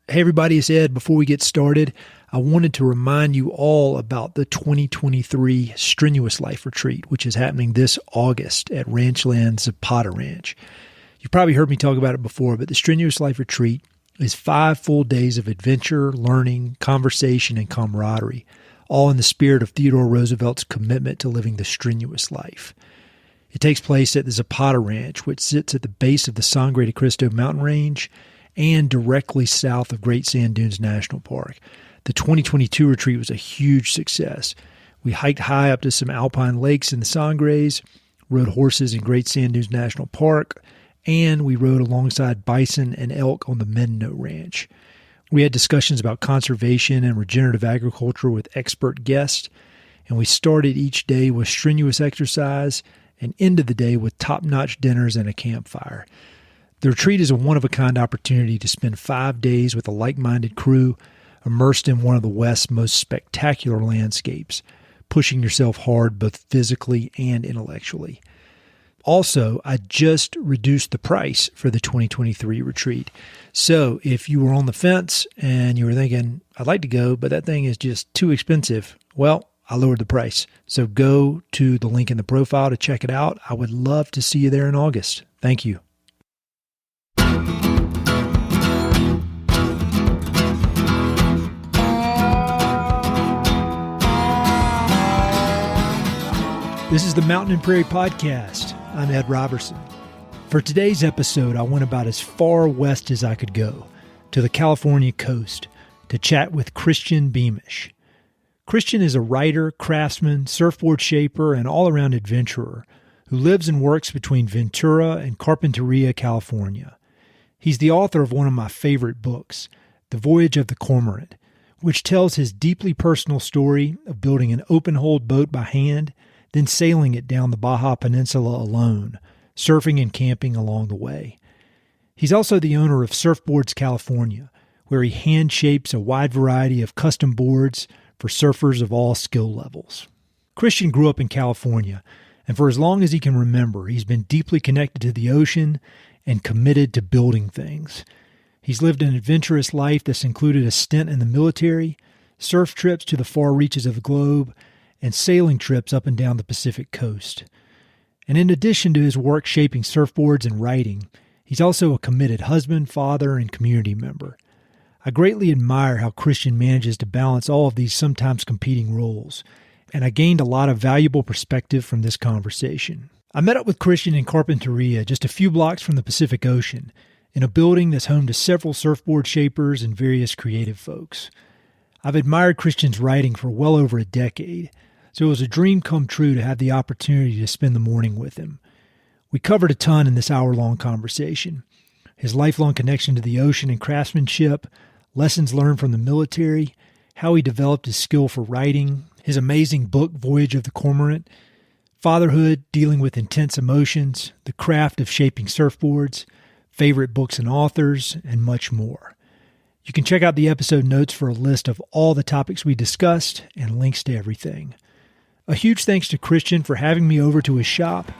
Hey everybody, it's Ed. Before we get started, I wanted to remind you all about the 2023 Strenuous Life Retreat, which is happening this August at Ranchland Zapata Ranch. You've probably heard me talk about it before, but the Strenuous Life Retreat is 5 full days of adventure, learning, conversation, and camaraderie, all in the spirit of Theodore Roosevelt's commitment to living the strenuous life. It takes place at the Zapata Ranch, which sits at the base of the Sangre de Cristo mountain range and directly south of Great Sand Dunes National Park. The 2022 retreat was a huge success. We hiked high up to some alpine lakes in the Sangres, rode horses in Great Sand Dunes National Park, and we rode alongside bison and elk on the Menno Ranch. We had discussions about conservation and regenerative agriculture with expert guests, and we started each day with strenuous exercise and ended the day with top-notch dinners and a campfire. The retreat is a one-of-a-kind opportunity to spend 5 days with a like-minded crew immersed in one of the West's most spectacular landscapes, pushing yourself hard both physically and intellectually. Also, I just reduced the price for the 2023 retreat. So if you were on the fence and you were thinking, I'd like to go, but that thing is just too expensive, well, I lowered the price. So go to the link in the profile to check it out. I would love to see you there in August. Thank you. This is the Mountain and Prairie Podcast. I'm Ed Robertson. For today's episode, I went about as far west as I could go, to the California coast, to chat with Christian Beamish. Christian is a writer, craftsman, surfboard shaper, and all-around adventurer who lives and works between Ventura and Carpinteria, California. He's the author of one of my favorite books, The Voyage of the Cormorant, which tells his deeply personal story of building an open-hold boat by hand, then sailing it down the Baja Peninsula alone, surfing and camping along the way. He's also the owner of Surfboards California, where he hand shapes a wide variety of custom boards for surfers of all skill levels. Christian grew up in California, and for as long as he can remember, he's been deeply connected to the ocean and committed to building things. He's lived an adventurous life that's included a stint in the military, surf trips to the far reaches of the globe, and sailing trips up and down the Pacific coast. And in addition to his work shaping surfboards and writing, he's also a committed husband, father, and community member. I greatly admire how Christian manages to balance all of these sometimes competing roles, and I gained a lot of valuable perspective from this conversation. I met up with Christian in Carpinteria, just a few blocks from the Pacific Ocean, in a building that's home to several surfboard shapers and various creative folks. I've admired Christian's writing for well over a decade, so it was a dream come true to have the opportunity to spend the morning with him. We covered a ton in this hour-long conversation. His lifelong connection to the ocean and craftsmanship, lessons learned from the military, how he developed his skill for writing, his amazing book, Voyage of the Cormorant, fatherhood, dealing with intense emotions, the craft of shaping surfboards, favorite books and authors, and much more. You can check out the episode notes for a list of all the topics we discussed and links to everything. A huge thanks to Christian for having me over to his shop,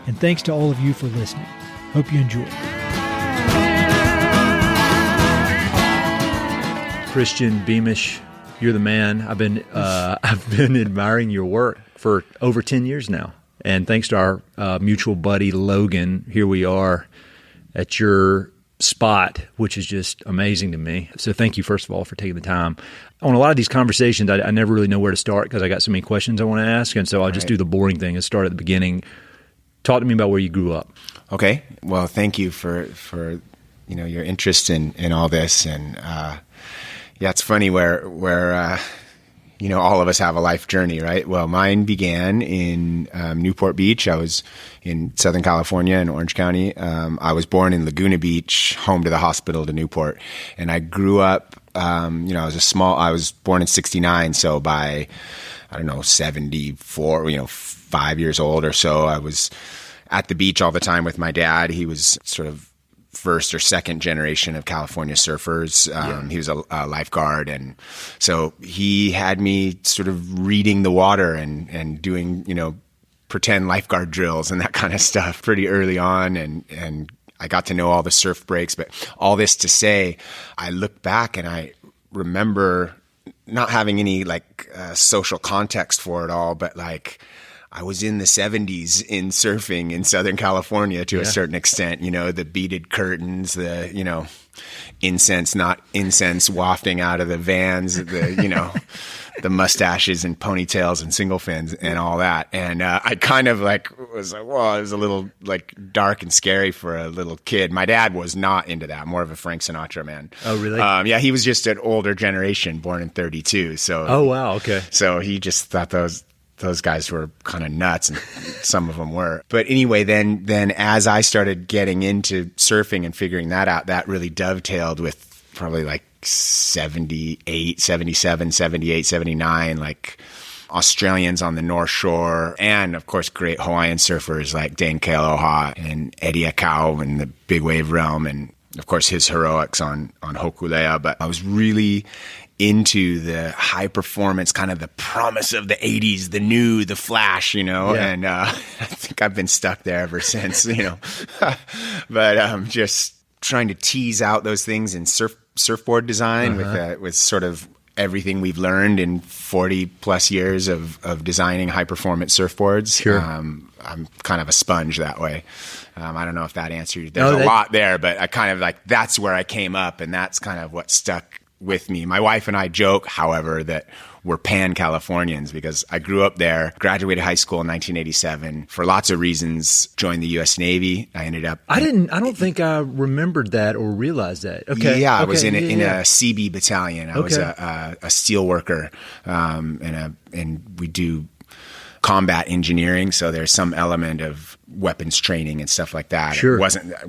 and thanks to all of you for listening. Hope you enjoy. Christian Beamish, you're the man. I've been admiring your work for over 10 years now, and thanks to our mutual buddy Logan, here we are at your spot, which is just amazing to me. So thank you, first of all, for taking the time. On a lot of these conversations, I never really know where to start because I got so many questions I want to ask, and so I'll just do the boring thing and start at the beginning. Talk to me about where you grew up. Okay. Well, thank you for your interest in all this, and it's funny where all of us have a life journey, right? Well, mine began in Newport Beach. I was in Southern California in Orange County. I was born in Laguna Beach, home to the hospital to Newport. And I grew up, I was born in 69. So by, 74, 5 years old or so, I was at the beach all the time with my dad. He was sort of first or second generation of California surfers. He was a lifeguard. And so he had me sort of reading the water and doing, pretend lifeguard drills and that kind of stuff pretty early on. And I got to know all the surf breaks. But all this to say, I look back and I remember not having any social context for it all, but I was in the 70s in surfing in Southern California to a certain extent, the beaded curtains, the, incense, not incense wafting out of the vans, the, the mustaches and ponytails and single fins and all that. And I kind of was like, well, it was a little dark and scary for a little kid. My dad was not into that, more of a Frank Sinatra man. Oh, really? Yeah, he was just an older generation, born in 1932. So, oh, wow. Okay. So he just thought those guys were kind of nuts, and some of them were. But anyway, then as I started getting into surfing and figuring that out, that really dovetailed with probably 78, 77, 78, 79, Australians on the North Shore, and of course great Hawaiian surfers like Dane Kealoha and Eddie Akau in the big wave realm, and of course his heroics on Hokulea. But I was really into the high performance, kind of the promise of the 80s, the new, the flash, and I think I've been stuck there ever since, but just trying to tease out those things in surfboard design with sort of everything we've learned in 40 plus years of designing high performance surfboards. Sure. I'm kind of a sponge that way. I don't know if that answered. There's a lot there, but I kind of that's where I came up, and that's kind of what stuck with me. My wife and I joke, however, that we're pan-Californians because I grew up there, graduated high school in 1987 for lots of reasons, joined the U.S. Navy. I ended up... I don't think I remembered that or realized that. Okay. Yeah, I was in a CB battalion. I was a steel worker, and we do combat engineering, so there's some element of weapons training and stuff like that. Sure. It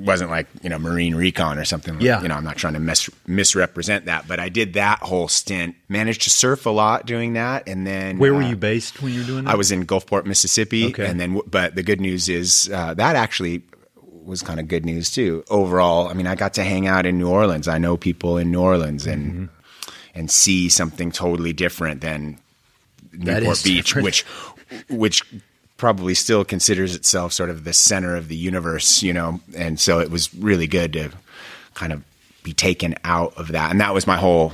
wasn't like, Marine recon or something. Yeah. I'm not trying to misrepresent that, but I did that whole stint. Managed to surf a lot doing that, and then where were you based when you were doing that? I was in Gulfport, Mississippi. Okay. And then, but the good news is that actually was kind of good news too. Overall, I got to hang out in New Orleans. I know people in New Orleans and see something totally different than Newport Beach, which probably still considers itself sort of the center of the universe, and so it was really good to kind of be taken out of that. And that was my whole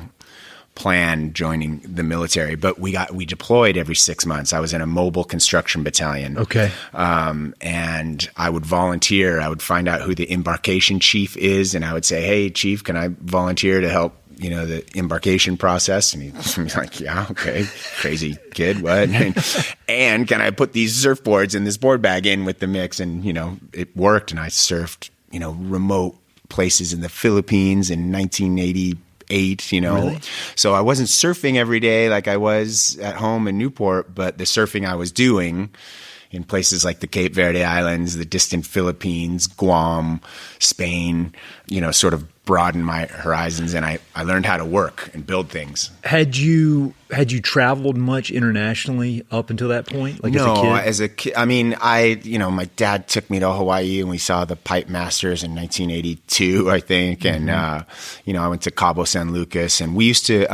plan joining the military. But we deployed every 6 months. I was in a mobile construction battalion. Okay. And I would volunteer. I would find out who the embarkation chief is, and I would say, "Hey, chief, can I volunteer to help the embarkation process?" And he's like, "Yeah, okay, crazy kid, what?" And can I put these surfboards in this board bag in with the mix? And, it worked. And I surfed, remote places in the Philippines in 1988, Really? So I wasn't surfing every day like I was at home in Newport, but the surfing I was doing in places like the Cape Verde Islands, the distant Philippines, Guam, Spain, sort of broadened my horizons, and I learned how to work and build things. Had you traveled much internationally up until that point? As a kid, my dad took me to Hawaii and we saw the Pipe Masters in 1982, I think. And, I went to Cabo San Lucas, and we used to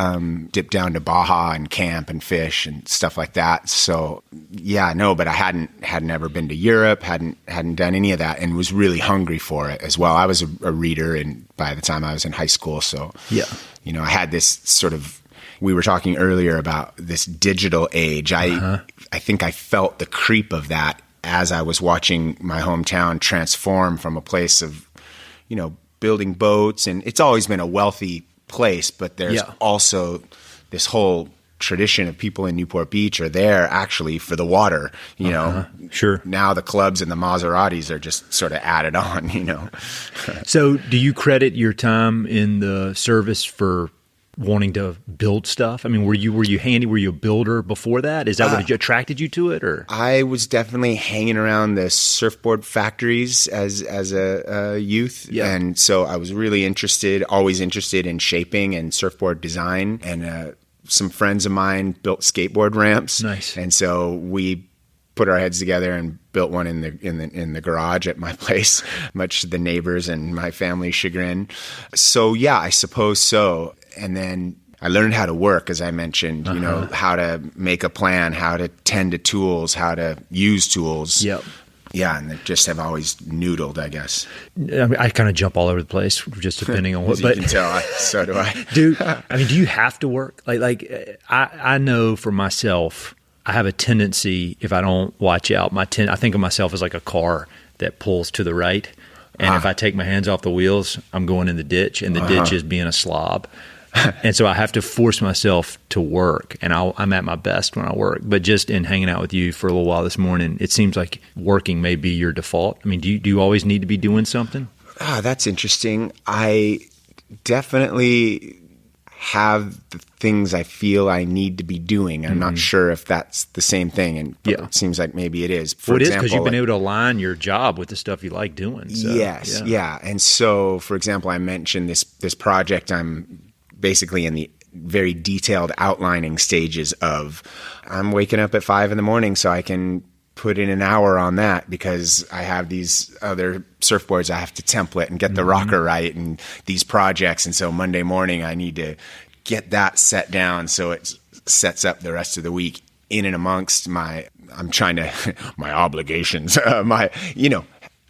dip down to Baja and camp and fish and stuff like that. So but I hadn't ever been to Europe, hadn't done any of that, and was really hungry for it as well. I was a reader, and by the time I was in high school, so I had this sort of. We were talking earlier about this digital age. I think I felt the creep of that as I was watching my hometown transform from a place of, building boats, and it's always been a wealthy place, but there's also this whole tradition of people in Newport Beach are there actually for the water, Sure. Now the clubs and the Maseratis are just sort of added on, So do you credit your time in the service for wanting to build stuff? Were you handy? Were you a builder before that? Is that what attracted you to it, or? I was definitely hanging around the surfboard factories as a youth. Yeah. And so I was really always interested in shaping and surfboard design. And some friends of mine built skateboard ramps. Nice. And so we put our heads together and built one in the garage at my place, much to the neighbors and my family's chagrin. So yeah, I suppose so. And then I learned how to work, as I mentioned, how to make a plan, how to tend to tools, how to use tools. Yep. Yeah, and they just have always noodled, I guess. I mean, I kind of jump all over the place, just depending on what. As you can tell, so do I. Do you have to work? I know for myself, I have a tendency, if I don't watch out, I think of myself as like a car that pulls to the right. And if I take my hands off the wheels, I'm going in the ditch, and the ditch is being a slob. And so I have to force myself to work, and I'm at my best when I work. But just in hanging out with you for a little while this morning, it seems like working may be your default. I mean, do you always need to be doing something? That's interesting. I definitely have the things I feel I need to be doing. I'm not sure if that's the same thing, but it seems like maybe it is. For example, because you've been able to align your job with the stuff you like doing. So, yes, yeah. And so, for example, I mentioned this project I'm basically in the very detailed outlining stages of. I'm waking up at 5 a.m. so I can put in an hour on that because I have these other surfboards I have to template and get the rocker right and these projects. And so Monday morning I need to get that set down so it sets up the rest of the week in and amongst my obligations,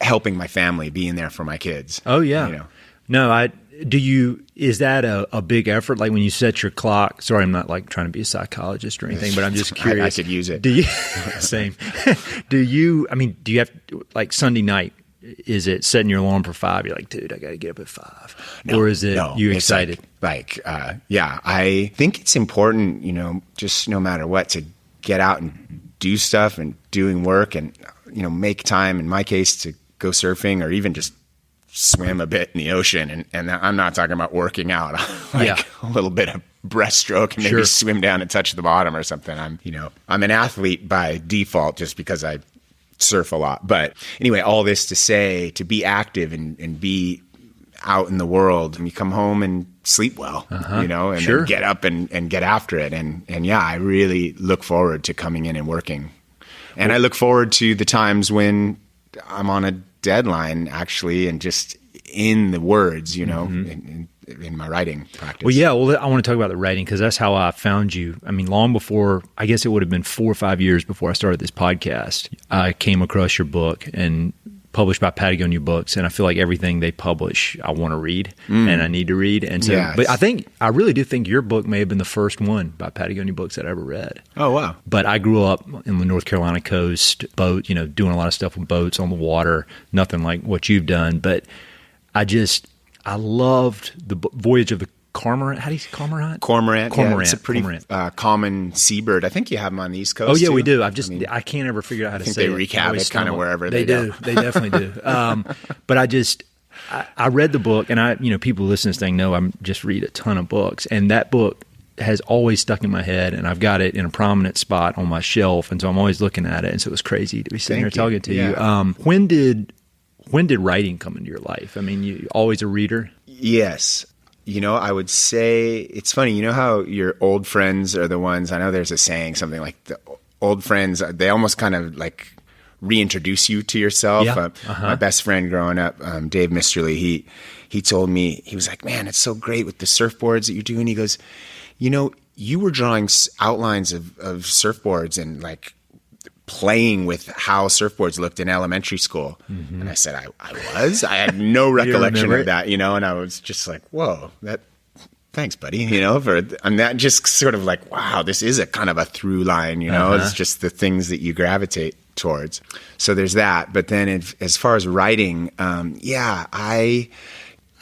helping my family, being there for my kids. Oh yeah. No, is that a big effort? Like when you set your clock, sorry, I'm not like trying to be a psychologist or anything, but I'm just curious. I could use it. Do you, same. Do you have like Sunday night, is it setting your alarm for 5? You're like, dude, I got to get up at 5. No, or is it you excited? I think it's important, just no matter what, to get out and do stuff and doing work and, make time, in my case, to go surfing or even just swim a bit in the ocean. And I'm not talking about working out, a little bit of breaststroke and maybe swim down and touch the bottom or something. I'm an athlete by default just because I surf a lot. But anyway, all this to say, to be active and be out in the world, and you come home and sleep well, and then get up and get after it. And I really look forward to coming in and working. And I look forward to the times when I'm on a deadline actually, and just in the words, in my writing practice. Well, I want to talk about the writing because that's how I found you. I mean, long before, I guess it would have been 4 or 5 years before I started this podcast, I came across your book, and published by Patagonia Books, and I feel like everything they publish I want to read and I need to read. And so, but I really do think your book may have been the first one by Patagonia Books that I ever read. Oh, wow. But I grew up in the North Carolina coast, doing a lot of stuff with boats on the water, nothing like what you've done. But I loved the Voyage of the Cormorant. How do you say Cormorant? Cormorant. Cormorant. Yeah, it's a pretty common seabird. I think you have them on the East Coast. Oh yeah, too. We do. I can't ever figure out how to say it. I think they recap it kind of wherever they go. They definitely do. But I read the book, and people listening to this thing know I just read a ton of books, and that book has always stuck in my head, and I've got it in a prominent spot on my shelf, and so I'm always looking at it. And so it was crazy to be sitting here talking to you. When did writing come into your life? I mean, you always a reader? Yes. I would say it's funny. How your old friends are the ones, I know there's a saying, something like the old friends, they almost kind of like reintroduce you to yourself. Yeah. My best friend growing up, Dave Misterly, he told me, he was like, man, it's so great with the surfboards that you're doing. He goes, you were drawing outlines of surfboards and like playing with how surfboards looked in elementary school. Mm-hmm. And I said, I had no recollection of that, and I was just like, whoa, thanks, buddy, and that just sort of like, wow, this is a kind of a through line, it's just the things that you gravitate towards. So there's that. But then as far as writing, I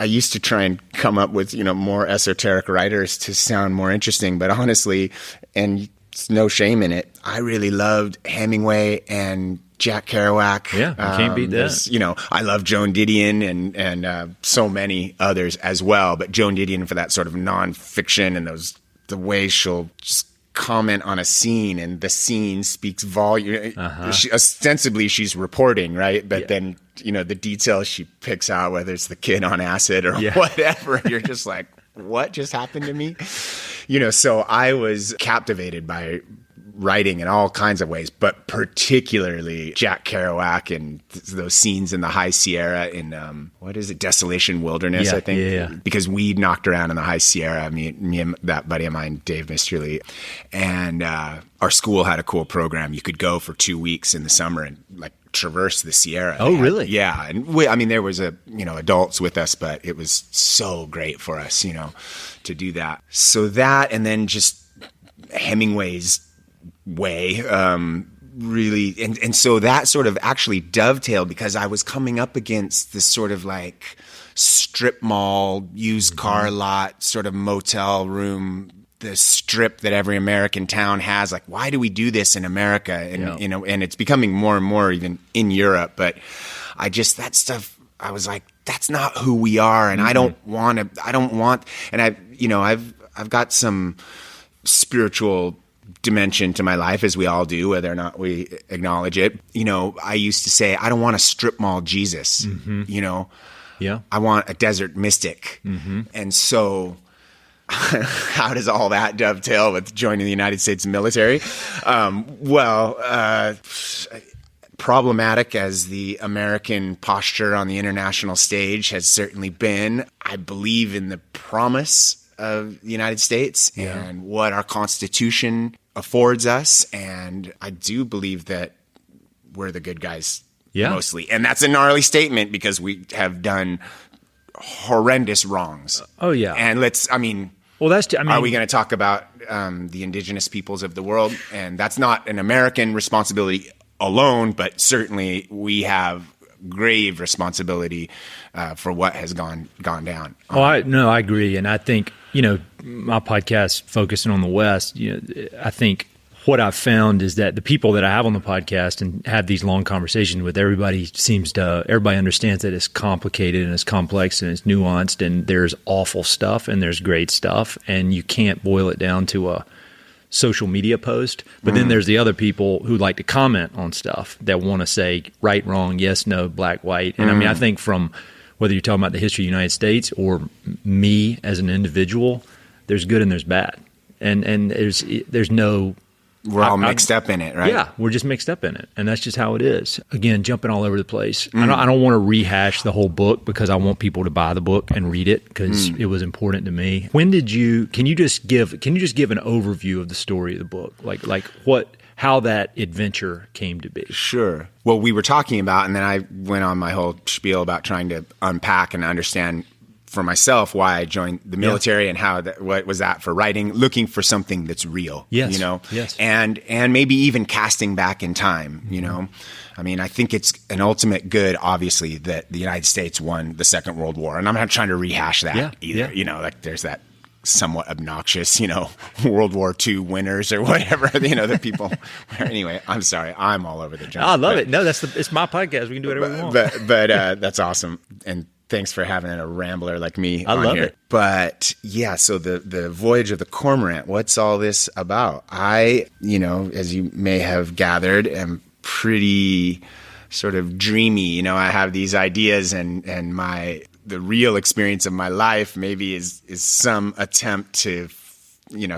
used to try and come up with, more esoteric writers to sound more interesting, but honestly, and it's no shame in it, I really loved Hemingway and Jack Kerouac. Yeah, you can't beat that. I love Joan Didion and so many others as well. But Joan Didion for that sort of nonfiction and the way she'll just comment on a scene and the scene speaks volume. Ostensibly she's reporting, right? But then, the details she picks out, whether it's the kid on acid or whatever, you're just like, what just happened to me? So I was captivated by writing in all kinds of ways, but particularly Jack Kerouac and those scenes in the High Sierra in, Desolation Wilderness, I think. Yeah. Because we knocked around in the High Sierra, me and that buddy of mine, Dave Misterly. And our school had a cool program. You could go for 2 weeks in the summer and like traverse the Sierra. Oh, really? Yeah. And there was adults with us, but it was so great for us, to do that. So that, and then just Hemingway's way, really. And so that sort of actually dovetailed because I was coming up against this sort of like strip mall, used car lot, sort of motel room, the strip that every American town has. Like, why do we do this in America? And, and it's becoming more and more even in Europe. But that stuff, I was like, that's not who we are. And I've got some spiritual dimension to my life, as we all do, whether or not we acknowledge it. I used to say, I don't want a strip mall Jesus, Yeah. I want a desert mystic. And so how does all that dovetail with joining the United States military? Problematic as the American posture on the international stage has certainly been, I believe in the promise of the United States and what our Constitution affords us. And I do believe that we're the good guys mostly. And that's a gnarly statement because we have done horrendous wrongs. Oh, yeah. And are we going to talk about the indigenous peoples of the world? And that's not an American responsibility alone, but certainly we have grave responsibility for what has gone down. I agree. And I think, my podcast focusing on the West, I think what I've found is that the people that I have on the podcast and have these long conversations with, everybody understands that it's complicated and it's complex and it's nuanced and there's awful stuff and there's great stuff. And you can't boil it down to a social media post. But then there's the other people who like to comment on stuff that want to say right, wrong, yes, no, black, white. And I think from whether you're talking about the history of the United States or me as an individual, there's good and there's bad. And there's no... We're all mixed up in it, right? Yeah, we're just mixed up in it. And that's just how it is. Again, jumping all over the place. I don't want to rehash the whole book because I want people to buy the book and read it because it was important to me. Can you just give an overview of the story of the book? Like how that adventure came to be? Sure. Well, we were talking about, and then I went on my whole spiel about trying to unpack and understand for myself why I joined the military and what was that for writing, looking for something that's real, yes. and maybe even casting back in time, I think it's an ultimate good, obviously, that the United States won the Second World War, and I'm not trying to rehash that either. There's that somewhat obnoxious, World War II winners or whatever, the people. Anyway, I'm sorry, I'm all over the joint. I love it. No, it's my podcast. We can do whatever we want. But that's awesome. And thanks for having a rambler like me on love here. It. But yeah, so the Voyage of the Cormorant, what's all this about? I, as you may have gathered, am pretty sort of dreamy. I have these ideas and the real experience of my life maybe is some attempt to,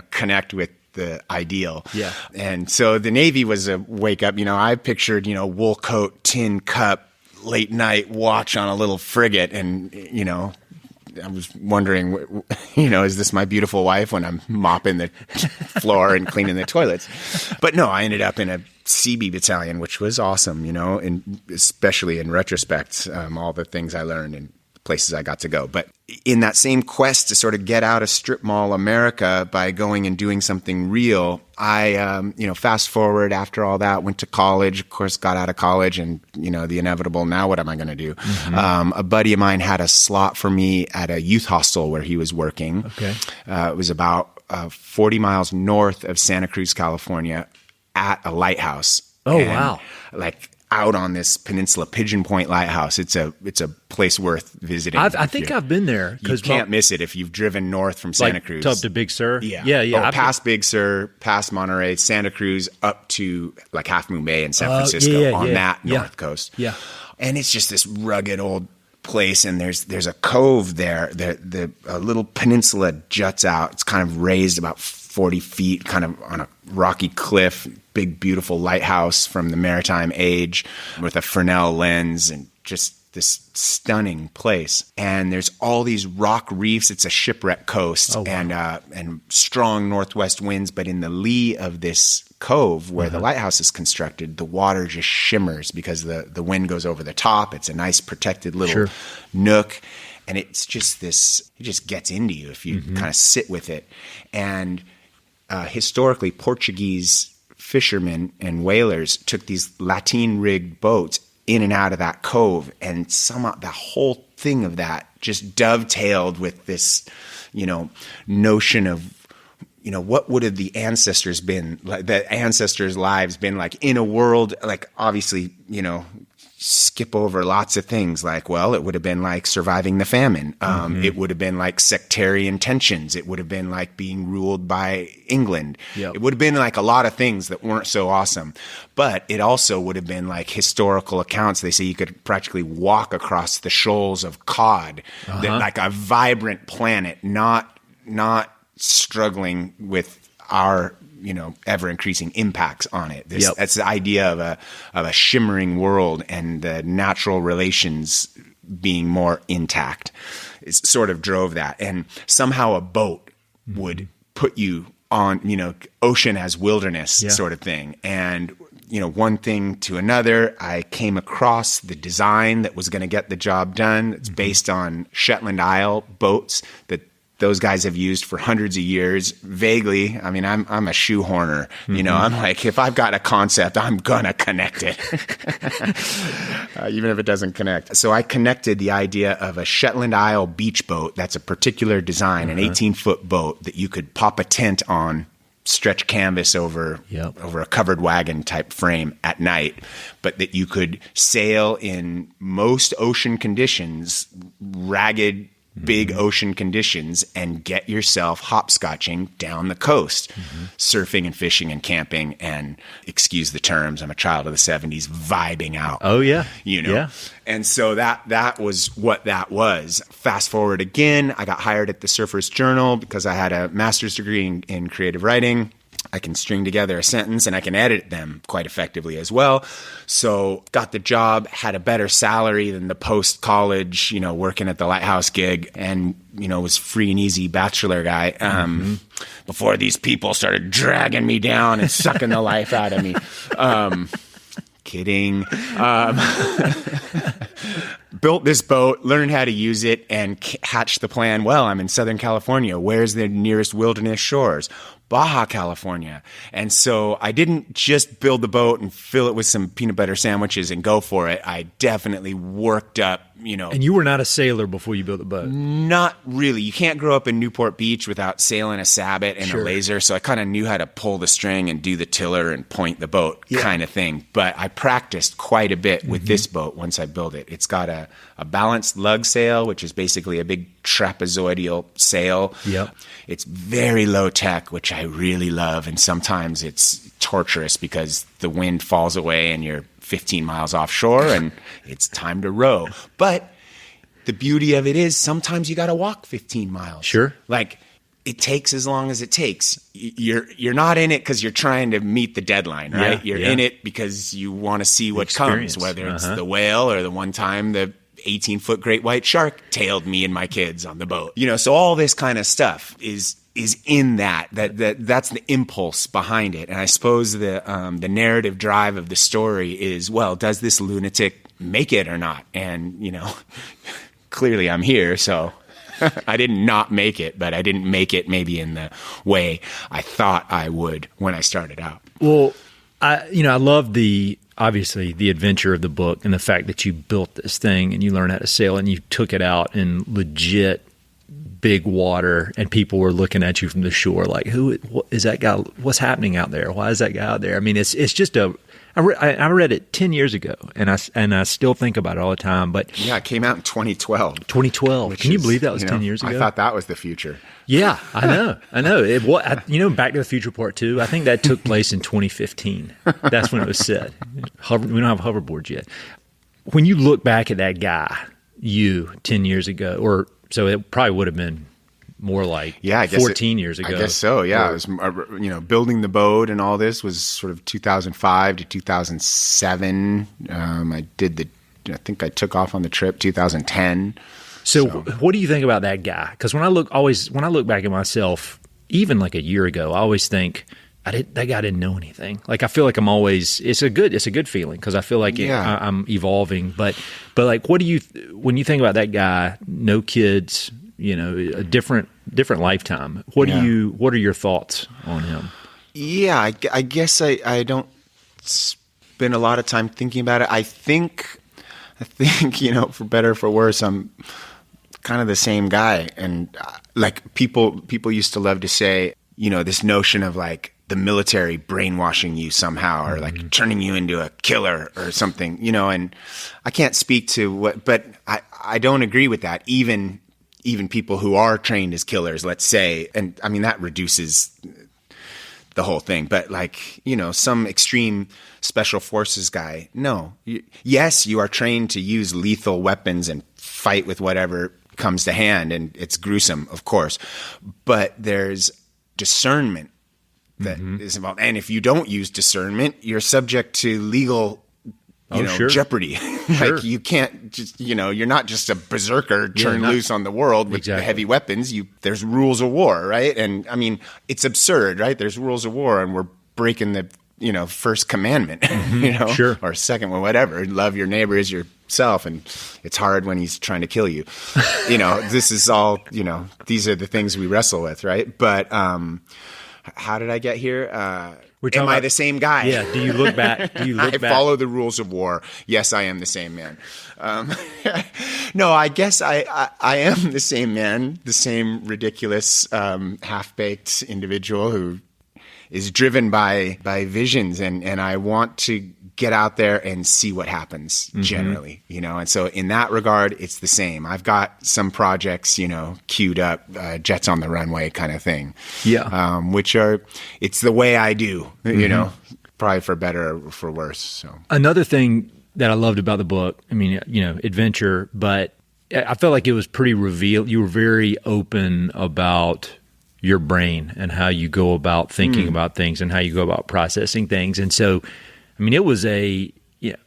connect with the ideal. Yeah. And so the Navy was a wake up. I pictured, wool coat, tin cup, late night watch on a little frigate. And, I was wondering, is this my beautiful wife when I'm mopping the floor and cleaning the toilets? But no, I ended up in a CB battalion, which was awesome, and especially in retrospect, all the things I learned and places I got to go. But in that same quest to sort of get out of strip mall America by going and doing something real, I, fast forward after all that, went to college, of course, got out of college and, the inevitable, now what am I going to do? A buddy of mine had a slot for me at a youth hostel where he was working. Okay. It was about 40 miles north of Santa Cruz, California, at a lighthouse. Oh, wow. Out on this peninsula, Pigeon Point Lighthouse. It's a place worth visiting. I think I've been there. You can't miss it if you've driven north from Santa Cruz. Up to Big Sur? Yeah. Past Big Sur, past Monterey, Santa Cruz, up to Half Moon Bay in San Francisco on that north coast. Yeah. And it's just this rugged old place, and there's a cove there. A little peninsula juts out. It's kind of raised about 40 feet, kind of on a rocky cliff, big, beautiful lighthouse from the maritime age with a Fresnel lens, and just this stunning place. And there's all these rock reefs. It's a shipwreck coast. And strong northwest winds. But in the lee of this cove where the lighthouse is constructed, the water just shimmers because the wind goes over the top. It's a nice protected little nook. And it's just this, it just gets into you if you kind of sit with it. And historically, Portuguese fishermen and whalers took these lateen-rigged boats in and out of that cove, and somehow the whole thing of that just dovetailed with this, notion of, what would have the ancestors been like? The ancestors' lives been like in a world like, obviously, skip over lots of things like, well, it would have been like surviving the famine. It would have been like sectarian tensions. It would have been like being ruled by England. It would have been like a lot of things that weren't so awesome. But it also would have been like historical accounts. They say you could practically walk across the shoals of cod, that like a vibrant planet, not struggling with our ever increasing impacts on it. That's the idea of a shimmering world and the natural relations being more intact. It sort of drove that. And somehow a boat would put you on, ocean as wilderness sort of thing. And, one thing to another, I came across the design that was going to get the job done. It's based on Shetland Isle boats that those guys have used for hundreds of years. Vaguely, I mean, I'm a shoehorner. I'm like, if I've got a concept, I'm gonna connect it, even if it doesn't connect. So I connected the idea of a Shetland Isle beach boat. That's a particular design, an 18-foot boat that you could pop a tent on, stretch canvas over a covered wagon type frame at night, but that you could sail in most ocean conditions, ragged, big ocean conditions, and get yourself hopscotching down the coast, surfing and fishing and camping and, excuse the terms, I'm a child of the 70s, vibing out. Oh, yeah. And so that was what that was. Fast forward again, I got hired at the Surfers Journal because I had a master's degree in creative writing. I can string together a sentence and I can edit them quite effectively as well. So got the job, had a better salary than the post-college, working at the Lighthouse gig, and, was free and easy bachelor guy. Before these people started dragging me down and sucking the life out of me. Kidding. Built this boat, learned how to use it, and hatched the plan. Well, I'm in Southern California. Where's the nearest wilderness shores? Baja California. And so I didn't just build the boat and fill it with some peanut butter sandwiches and go for it. I definitely worked up, And you were not a sailor before you built the boat? Not really. You can't grow up in Newport Beach without sailing a sabot and a laser. So I kind of knew how to pull the string and do the tiller and point the boat kind of thing. But I practiced quite a bit with this boat once I built it. It's got a balanced lug sail, which is basically a big trapezoidal sail. It's very low tech, which I really love. And sometimes it's torturous because the wind falls away and you're 15 miles offshore and it's time to row. But the beauty of it is sometimes you got to walk 15 miles. Like, it takes as long as it takes. You're not in it because you're trying to meet the deadline, right? You're in it because you want to see what comes, whether it's the whale or the one time the 18-foot great white shark tailed me and my kids on the boat. So all this kind of stuff is in that's the impulse behind it. And I suppose the narrative drive of the story is, well, does this lunatic make it or not? And, clearly I'm here, so I did not make it, but I didn't make it maybe in the way I thought I would when I started out. Well, I love obviously the adventure of the book and the fact that you built this thing and you learned how to sail and you took it out in legit big water and people were looking at you from the shore like, who is that guy? What's happening out there? Why is that guy out there? I mean, it's just I read it 10 years ago and I still think about it all the time. But yeah, it came out in 2012. 2012. Can you believe that was 10 years ago? I thought that was the future. Yeah, I know. Back to the Future Part 2, I think that took place in 2015. That's when it was set. We don't have hoverboards yet. When you look back at that guy, 10 years ago, or so it probably would have been more like 14 years ago. I guess so, yeah. It was, building the boat and all this was sort of 2005 to 2007. I did the I think I took off on the trip 2010. So what do you think about that guy? Because when I look back at myself, even like a year ago, I always think that guy didn't know anything. Like I feel like I'm always it's a good feeling because I feel like I'm evolving. But like, what do you when you think about that guy? No kids, a different lifetime. What are your thoughts on him? Yeah, I guess I don't spend a lot of time thinking about it. I think for better or for worse, I'm kind of the same guy. And like people used to love to say, this notion of like the military brainwashing you somehow or like turning you into a killer or something, and I can't speak to but I don't agree with that. Even people who are trained as killers, let's say, and I mean, that reduces the whole thing, but like, some extreme special forces guy, no. Yes, you are trained to use lethal weapons and fight with whatever comes to hand, and it's gruesome, of course, but there's discernment that is involved. And if you don't use discernment, you're subject to legal jeopardy. Like you can't just, you're not just a berserker turned loose on the world with heavy weapons. There's rules of war, right? And I mean, it's absurd, right? There's rules of war, and we're breaking the, first commandment, or second one, whatever. Love your neighbor as yourself. And it's hard when he's trying to kill you. This is all, these are the things we wrestle with, right? But how did I get here? Am I the same guy? Yeah. Do you look back? I follow the rules of war. Yes, I am the same man. No, I guess I am the same man, the same ridiculous, half-baked individual who is driven by visions, and I want to get out there and see what happens generally, and so in that regard, it's the same. I've got some projects, queued up, jets on the runway kind of thing. Yeah. It's the way I do, probably for better or for worse. So another thing that I loved about the book, I mean, adventure, but I felt like it was pretty revealed. You were very open about your brain and how you go about thinking about things and how you go about processing things. And so, I mean,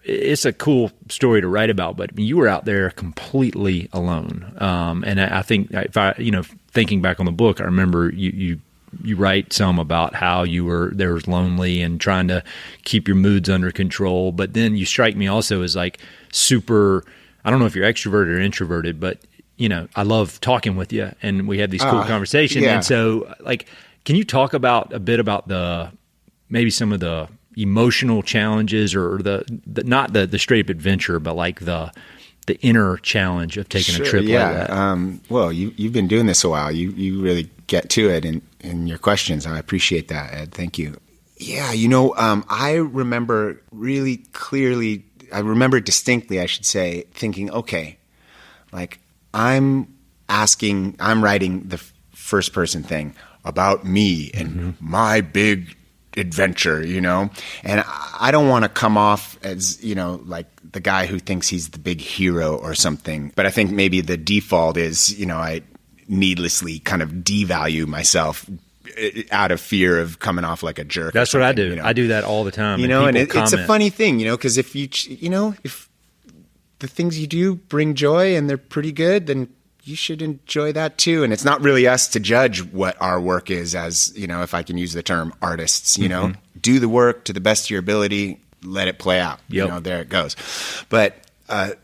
it's a cool story to write about, but I mean, you were out there completely alone. And I think thinking back on the book, I remember you write some about how you were there was lonely and trying to keep your moods under control. But then you strike me also as like super, I don't know if you're extroverted or introverted, but I love talking with you and we have these cool conversations. Yeah. And so like, can you talk a bit about maybe some of the emotional challenges or the not the straight up adventure, but like the inner challenge of taking a trip like that? Well, you've been doing this a while. You really get to it in your questions. I appreciate that, Ed. Thank you. Yeah. I remember really clearly, distinctly, I should say, thinking, okay, like I'm writing the first person thing about me and my big adventure, and I don't want to come off as, like the guy who thinks he's the big hero or something. But I think maybe the default is, I needlessly kind of devalue myself out of fear of coming off like a jerk. That's what I do. I do that all the time. And it's a funny thing, because if if the things you do bring joy and they're pretty good, then you should enjoy that too. And it's not really us to judge what our work is as, if I can use the term artists, do the work to the best of your ability, let it play out. Yep. There it goes. But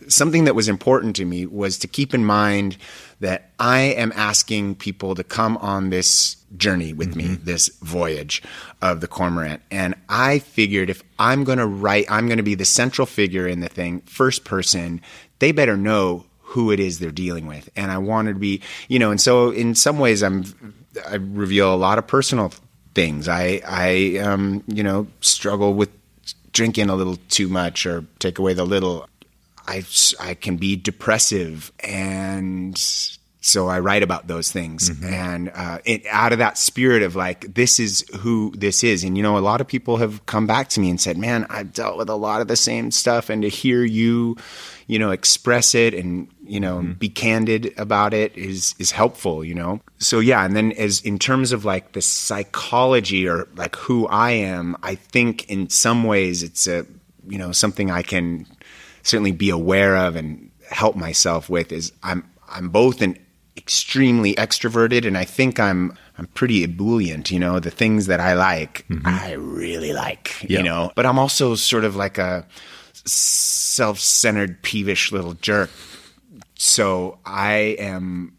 something that was important to me was to keep in mind that I am asking people to come on this journey with me, this voyage of the Cormorant. And I figured if I'm going to be the central figure in the thing, first person, they better know who it is they're dealing with. And I wanted to be, and so in some ways I reveal a lot of personal things. I struggle with drinking a little too much or take away the little. I can be depressive, and so I write about those things. And out of that spirit of like, this is who this is. And, a lot of people have come back to me and said, man, I've dealt with a lot of the same stuff. And to hear you, express it and, be candid about it is helpful, So, yeah. And then in terms of like the psychology or like who I am, I think in some ways it's something I can certainly be aware of and help myself with is I'm both an extremely extroverted, and I think I'm pretty ebullient, the things that I like, I really like, but I'm also sort of like a self-centered, peevish little jerk. So I am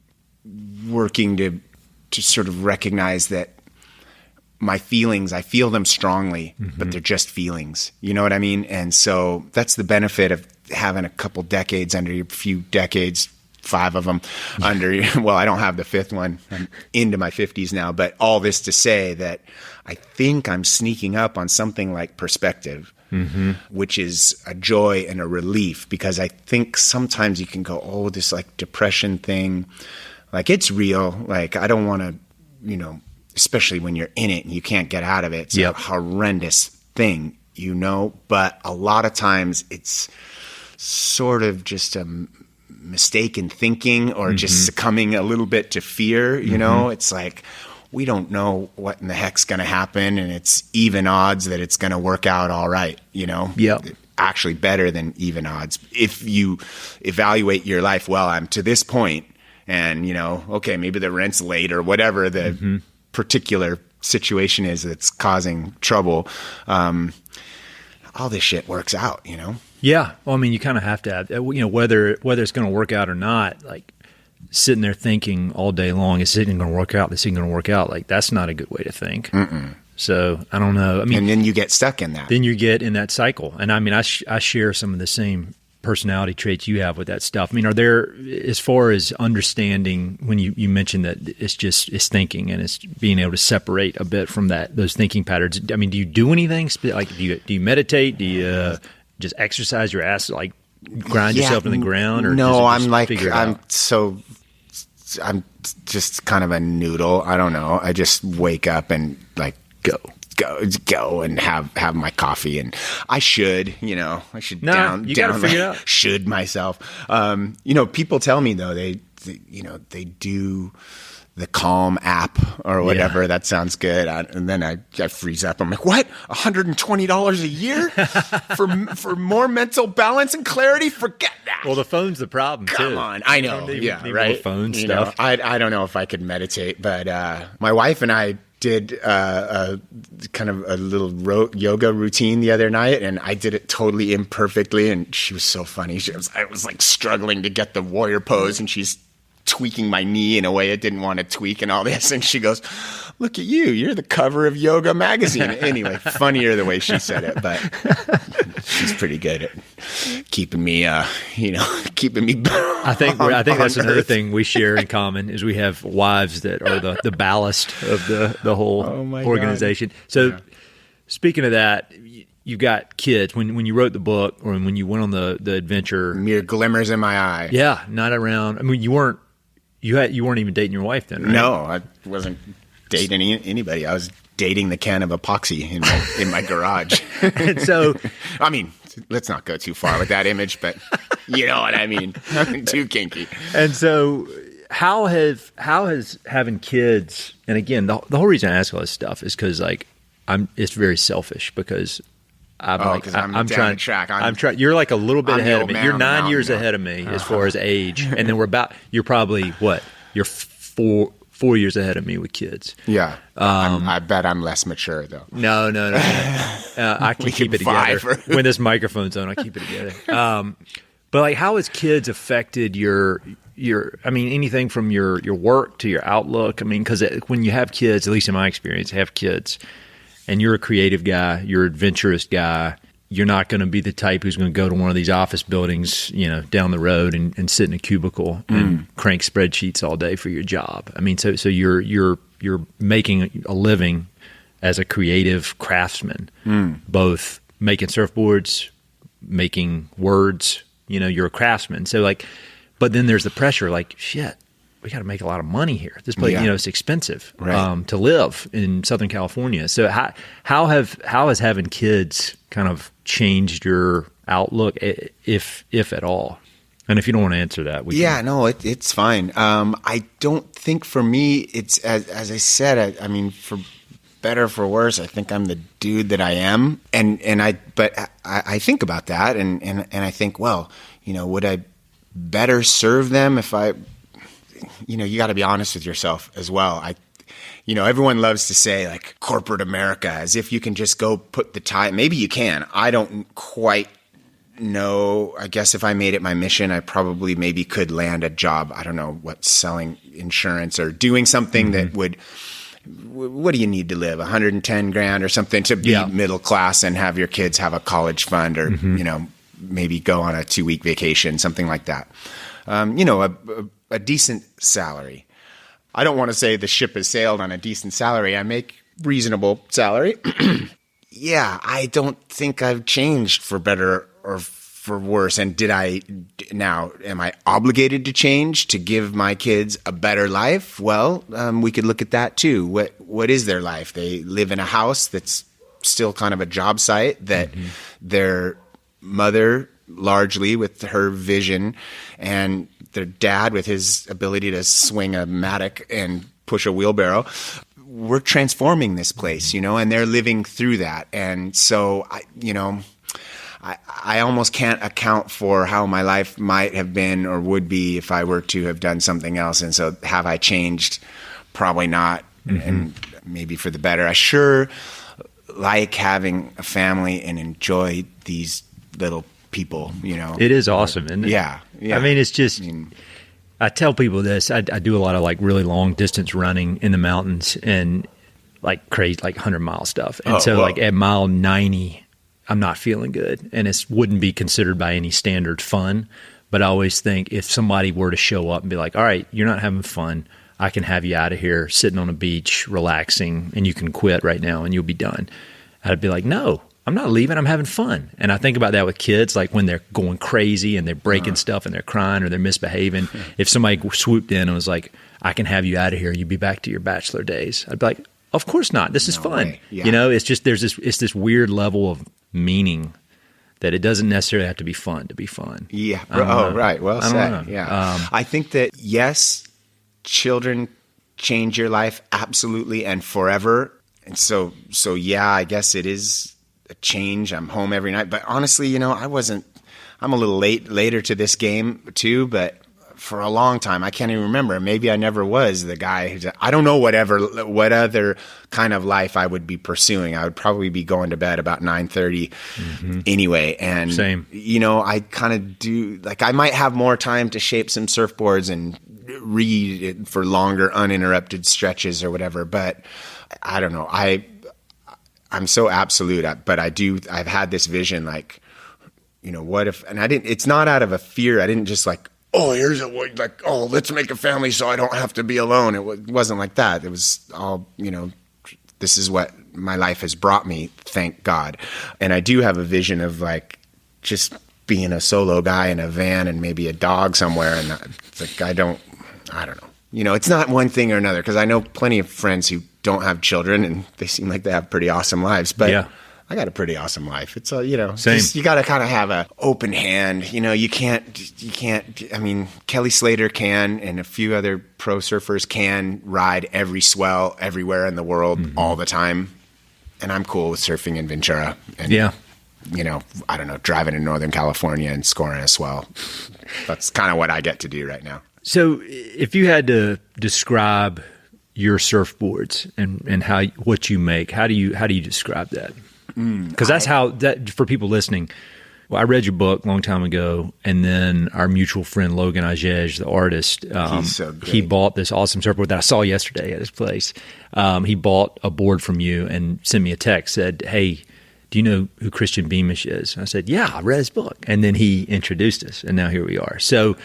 working to sort of recognize that my feelings, I feel them strongly, but they're just feelings. You know what I mean? And so that's the benefit of having a couple decades under you, a few decades, 5 of them under you. Well, I don't have the 5th one. I'm into my 50s now, but all this to say that I think I'm sneaking up on something like perspective, which is a joy and a relief, because I think sometimes you can go, oh, this like depression thing, like it's real. Like I don't want to, especially when you're in it and you can't get out of it. It's a horrendous thing, but a lot of times it's sort of just a mistaken thinking or just succumbing a little bit to fear. It's like, we don't know what in the heck's going to happen, and it's even odds that it's going to work out all right. Actually better than even odds. If you evaluate your life, well, I'm to this point and, okay, maybe the rent's late or whatever the particular situation is that's causing trouble. All this shit works out, Yeah. Well, I mean, you kind of have to have, whether it's going to work out or not, like sitting there thinking all day long, is it going to work out? This isn't going to work out. Like, that's not a good way to think. So I don't know. I mean, and then you get stuck in that. Then you get in that cycle. And I mean, I share some of the same personality traits you have with that stuff. I mean, are there, as far as understanding, when you mentioned that it's thinking and it's being able to separate a bit from those thinking patterns. I mean, do you do anything? Like, do you meditate? Do you just exercise your ass, like grind yourself in the ground? Or no, I'm just kind of a noodle. I don't know. I just wake up and like go and have my coffee, and I should down should myself. People tell me though, they do the Calm app or whatever. Yeah. That sounds good. And then I freeze up. I'm like, what? $120 a year for more mental balance and clarity? Forget that. Well, the phone's the problem too. Come on. I know. Need right. More phone stuff. I don't know if I could meditate, but my wife and I did a kind of a little yoga routine the other night, and I did it totally imperfectly, and she was so funny. I was like struggling to get the warrior pose, and she's tweaking my knee in a way it didn't want to tweak and all this, and she goes, "Look at you're the cover of Yoga magazine." Anyway, funnier the way she said it, but she's pretty good at keeping me keeping me I think that's another thing we share in common, is we have wives that are the ballast of the whole organization. God. So speaking of that, you got kids. When you wrote the book, or when you went on the adventure, mere glimmers in my eye. Yeah, not around. I mean, you weren't even dating your wife then, right? No, I wasn't dating anybody. I was dating the can of epoxy in my garage. And so, I mean, let's not go too far with that image, but you know what I mean. Nothing too kinky. And so, how has having kids? And again, the whole reason I ask all this stuff is because it's very selfish, because I'm trying. You're like a little bit ahead of me. You're 9 years ahead of me as far as age, and then you're probably what? You're 4 years ahead of me with kids. Yeah. I bet I'm less mature though. No. I can keep it together. When this microphone's on, I keep it together. But like, how has kids affected your? I mean, anything from your work to your outlook? I mean, because when you have kids, at least in my experience, have kids, and you're a creative guy, you're an adventurous guy, you're not going to be the type who's going to go to one of these office buildings, down the road and sit in a cubicle and crank spreadsheets all day for your job. I mean, so you're making a living as a creative craftsman, both making surfboards, making words. You're a craftsman. So but then there's the pressure. Like, shit, we got to make a lot of money here. This place, it's expensive to live in Southern California. So how has having kids kind of changed your outlook, if at all? And if you don't want to answer that, it's fine. I don't think for me, it's as I said. I mean, for better for worse, I think I'm the dude that I am. But I think about that and I think, well, would I better serve them if I, you got to be honest with yourself as well. Everyone loves to say like corporate America, as if you can just go put the time. Maybe you can. I don't quite know. I guess if I made it my mission, I probably maybe could land a job. I don't know what, selling insurance or doing something that would, what do you need to live? 110 grand or something to be middle class and have your kids have a college fund or, maybe go on a 2-week vacation, something like that. A decent salary. I don't want to say the ship has sailed on a decent salary. I make reasonable salary. Yeah, I don't think I've changed for better or for worse. And am I obligated to change to give my kids a better life? Well, we could look at that too. What is their life? They live in a house that's still kind of a job site that their mother largely with her vision and their dad with his ability to swing a mattock and push a wheelbarrow. We're transforming this place, and they're living through that. And so, I almost can't account for how my life might have been or would be if I were to have done something else. And so have I changed? Probably not. And maybe for the better. I sure like having a family and enjoy these little people, It is awesome, isn't it? Yeah. I mean, it's just, I tell people this, I do a lot of like really long distance running in the mountains and like crazy, like 100-mile stuff. And like at mile 90, I'm not feeling good. And it wouldn't be considered by any standard fun. But I always think if somebody were to show up and be like, all right, you're not having fun, I can have you out of here sitting on a beach, relaxing, and you can quit right now and you'll be done. I'd be like, no, I'm not leaving. I'm having fun. And I think about that with kids, like when they're going crazy and they're breaking stuff and they're crying or they're misbehaving. If somebody swooped in and was like, I can have you out of here, you'd be back to your bachelor days. I'd be like, of course not. This is fun. Yeah. It's just, it's this weird level of meaning that it doesn't necessarily have to be fun to be fun. Yeah. Right. Well said. Yeah. I think that, yes, children change your life absolutely and forever. And so yeah, I guess it is a change. I'm home every night, but honestly, I'm a little later to this game too, but for a long time, I can't even remember. Maybe I never was the guy I don't know what other kind of life I would be pursuing. I would probably be going to bed about 9:30 anyway. And, same. I kind of do, like, I might have more time to shape some surfboards and read it for longer uninterrupted stretches or whatever. But I don't know. I'm so absolute, but I've had this vision, like, what if, and it's not out of a fear. I didn't just like, let's make a family so I don't have to be alone. It wasn't like that. It was all, this is what my life has brought me, thank God. And I do have a vision of like just being a solo guy in a van and maybe a dog somewhere. And it's like, I don't know. It's not one thing or another, because I know plenty of friends who don't have children and they seem like they have pretty awesome lives. But yeah. I got a pretty awesome life. It's same. You got to kind of have an open hand. You can't. I mean, Kelly Slater can, and a few other pro surfers can ride every swell everywhere in the world all the time. And I'm cool with surfing in Ventura. And, I don't know, driving in Northern California and scoring a swell. That's kind of what I get to do right now. So, if you had to describe your surfboards and what you make, how do you describe that? Because that's how that for people listening. Well, I read your book a long time ago, and then our mutual friend Logan Ajej, the artist, he's so great. He bought this awesome surfboard that I saw yesterday at his place. He bought a board from you and sent me a text, said, "Hey, do you know who Christian Beamish is?" And I said, "Yeah, I read his book." And then he introduced us, and now here we are. So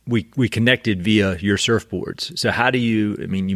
we connected via your surfboards. So how do you? I mean,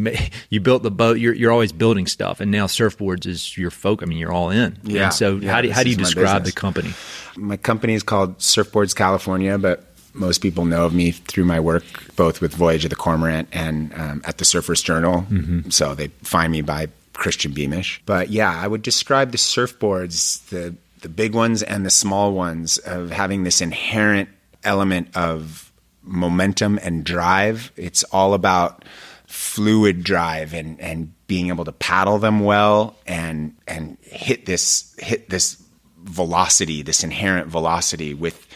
you built the boat. You're always building stuff, and now surfboards is your focus. I mean, you're all in. Yeah. And so how do you describe the company? My company is called Surfboards California, but most people know of me through my work both with Voyage of the Cormorant and at the Surfer's Journal. So they find me by Christian Beamish. But yeah, I would describe the surfboards, the big ones and the small ones, of having this inherent element of momentum and drive. It's all about fluid drive and being able to paddle them well and hit this velocity, this inherent velocity with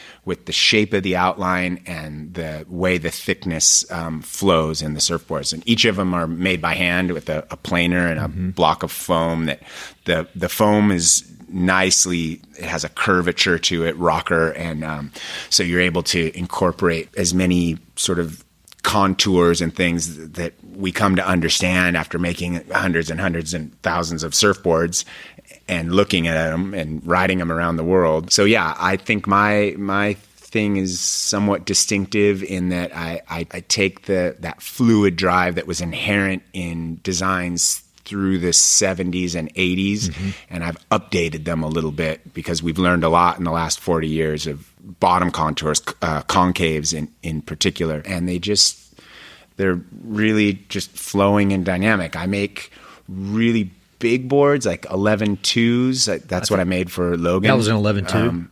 the shape of the outline and the way the thickness flows in the surfboards. And each of them are made by hand with a planer and a block of foam. That the foam is nicely, it has a curvature to it, rocker, and so you're able to incorporate as many sort of contours and things that we come to understand after making hundreds and hundreds and thousands of surfboards and looking at them and riding them around the world. So yeah, I think my thing is somewhat distinctive in that I take that fluid drive that was inherent in designs through the 70s and 80s, and I've updated them a little bit because we've learned a lot in the last 40 years of bottom contours, concaves in particular, and they're really just flowing and dynamic. I make really big boards, like 11.2s. That's what I made for Logan. That was an 11.2?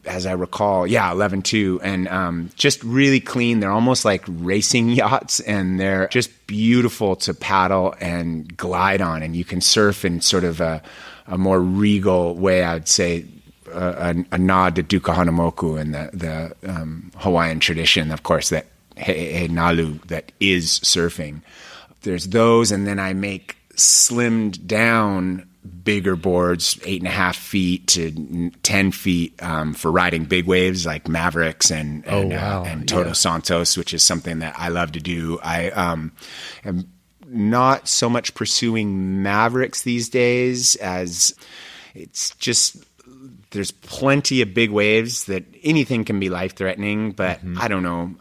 As I recall, 11.2, and just really clean. They're almost like racing yachts, and they're just beautiful to paddle and glide on. And you can surf in sort of a more regal way, I would say, a nod to Duka Hanamoku and the Hawaiian tradition, of course, that he nalu that is surfing. There's those, and then I make slimmed down bigger boards, 8.5 feet to 10 feet for riding big waves like Mavericks and Todo Santos, which is something that I love to do. I am not so much pursuing Mavericks these days, as it's just there's plenty of big waves that anything can be life-threatening, but I don't know.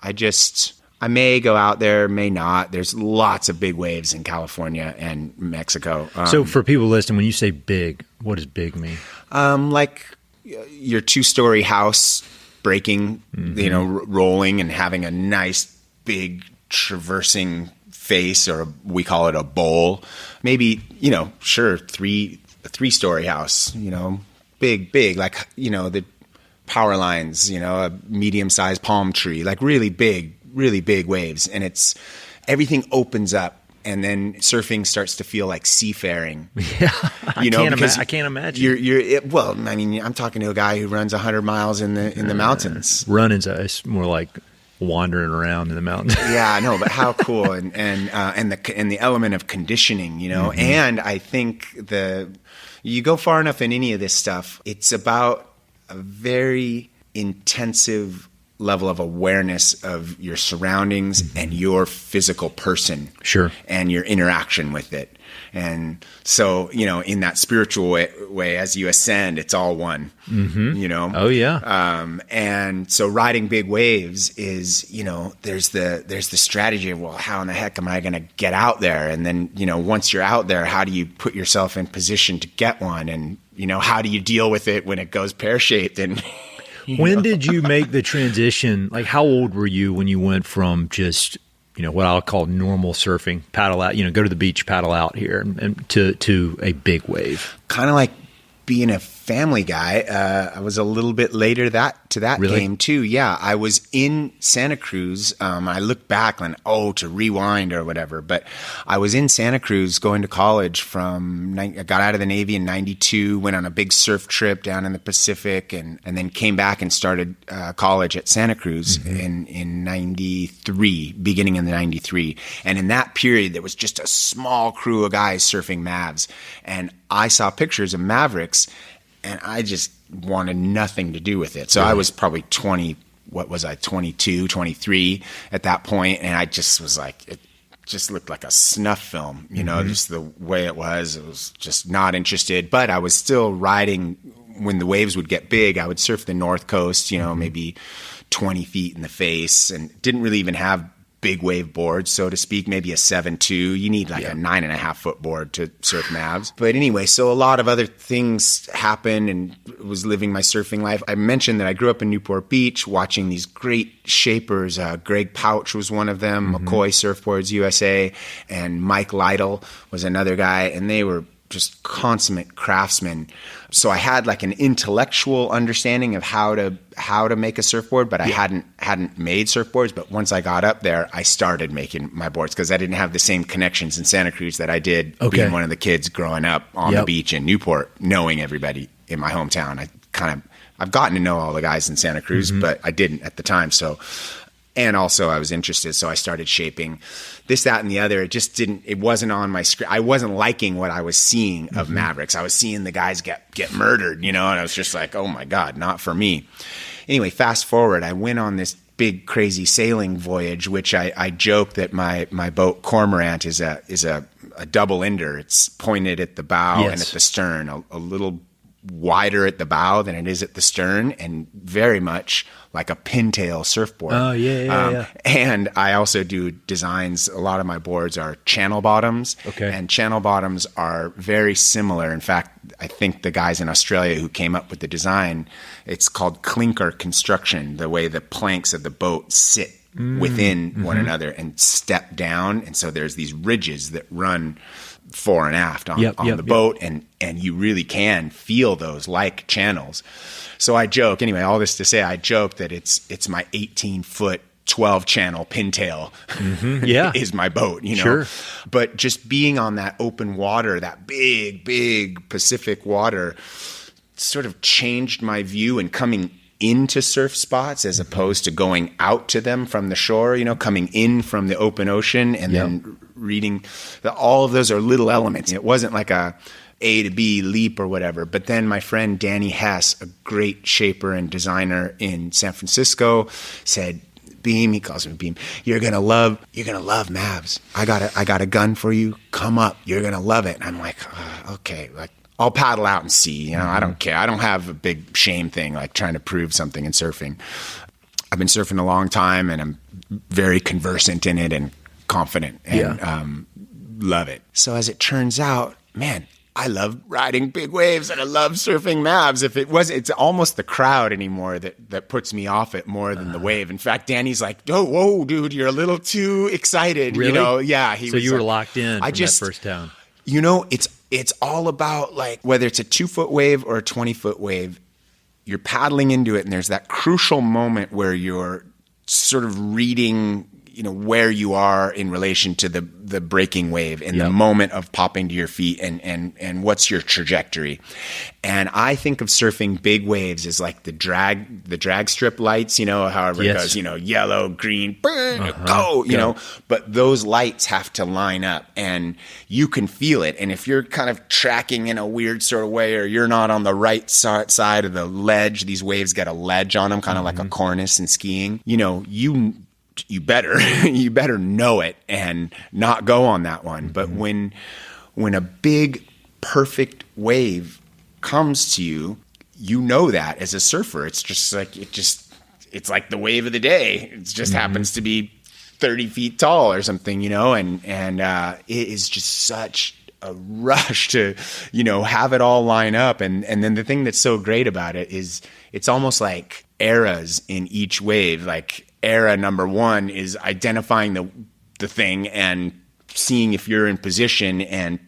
I may go out there, may not. There's lots of big waves in California and Mexico. So for people listening, when you say big, what does big mean? Like your 2-story house breaking, rolling and having a nice big traversing face, or we call it a bowl. Maybe, a 3-story house, big, like, the power lines, a medium-sized palm tree, like really big waves, and it's everything opens up, and then surfing starts to feel like seafaring. Yeah, I can't imagine. I'm talking to a guy who runs 100 miles in the mountains. Running's more like wandering around in the mountains. Yeah, I know, but how cool, and the element of conditioning, and I think you go far enough in any of this stuff, it's about a very intensive level of awareness of your surroundings and your physical person. Sure. And your interaction with it. And so, in that spiritual way, as you ascend, it's all one, Oh yeah. And so riding big waves is, there's the strategy of, well, how in the heck am I going to get out there? And then, once you're out there, how do you put yourself in position to get one? And, how do you deal with it when it goes pear-shaped? And when did you make the transition? Like, how old were you when you went from just, what I'll call normal surfing, paddle out, go to the beach, paddle out here, and to a big wave? Kind of like being a family guy. I was a little bit later to that Really? game too. Yeah, I was in Santa Cruz. I look back and to rewind or whatever, but I was in Santa Cruz going to college I got out of the Navy in 92, went on a big surf trip down in the Pacific, and then came back and started college at Santa Cruz in 93, beginning in the 93. And in that period, there was just a small crew of guys surfing Mavs, and I saw pictures of Mavericks, and I just wanted nothing to do with it. So I was probably 22, 23 at that point, and I just was like, it just looked like a snuff film, just the way it was just not interested. But I was still riding when the waves would get big. I would surf the North Coast, maybe 20 feet in the face, and didn't really even have big wave board, so to speak, maybe a 7.2. You need like a 9.5 foot board to surf Mavs. But anyway, so a lot of other things happened, and was living my surfing life. I mentioned that I grew up in Newport Beach watching these great shapers. Greg Pouch was one of them, McCoy Surfboards USA, and Mike Lytle was another guy, and they were just consummate craftsman. So I had like an intellectual understanding of how to make a surfboard, but I hadn't made surfboards. But once I got up there, I started making my boards because I didn't have the same connections in Santa Cruz that I did being one of the kids growing up on the beach in Newport, knowing everybody in my hometown. I've gotten to know all the guys in Santa Cruz, but I didn't at the time. So, and also I was interested. So I started shaping this, that, and the other. It wasn't on my script. I wasn't liking what I was seeing of Mavericks. I was seeing the guys get murdered, and I was just like, oh my God, not for me. Anyway, fast forward, I went on this big crazy sailing voyage, which I joke that my boat Cormorant is a double ender. It's pointed at the bow and at the stern, a little wider at the bow than it is at the stern, and very much like a pintail surfboard. Oh, yeah. And I also do designs. A lot of my boards are channel bottoms. Okay. And channel bottoms are very similar. In fact, I think the guys in Australia who came up with the design, it's called clinker construction, the way the planks of the boat sit within one another and step down. And so there's these ridges that run fore and aft on the boat, and you really can feel those like channels. So I joke, anyway, all this to say, I joke that it's my 18-foot 12-channel pintail is my boat, Sure. But just being on that open water, that big Pacific water, sort of changed my view, and coming into surf spots as opposed to going out to them from the shore, coming in from the open ocean and then reading. All of those are little elements. It wasn't like a to B leap or whatever. But then my friend Danny Hess, a great shaper and designer in San Francisco, said, Beam, he calls me Beam, you're gonna love Mavs. I got a gun for you. Come up. You're gonna love it. And I'm like, okay, like, I'll paddle out and see. I don't care. I don't have a big shame thing like trying to prove something in surfing. I've been surfing a long time, and I'm very conversant in it and confident and love it. So as it turns out, man, I love riding big waves and I love surfing Mavs. It's almost the crowd anymore that puts me off it more than the wave. In fact, Danny's like, "Oh, whoa, dude, you're a little too excited." Really? Yeah. So you were locked in from that first time. It's all about, like, whether it's a 2-foot wave or a 20-foot wave, you're paddling into it, and there's that crucial moment where you're sort of reading, where you are in relation to the breaking wave and the moment of popping to your feet and what's your trajectory. And I think of surfing big waves as like the drag strip lights, however it goes, yellow, green, go, but those lights have to line up and you can feel it. And if you're kind of tracking in a weird sort of way, or you're not on the right side of the ledge, these waves get a ledge on them, kind of like a cornice in skiing, you better know it and not go on that one. But when a big perfect wave comes to you, that as a surfer, it's just like it's like the wave of the day. It just happens to be 30 feet tall or something, and it is just such a rush to have it all line up. And then the thing that's so great about it is it's almost like eras in each wave. Like, era number 1 is identifying the thing and seeing if you're in position and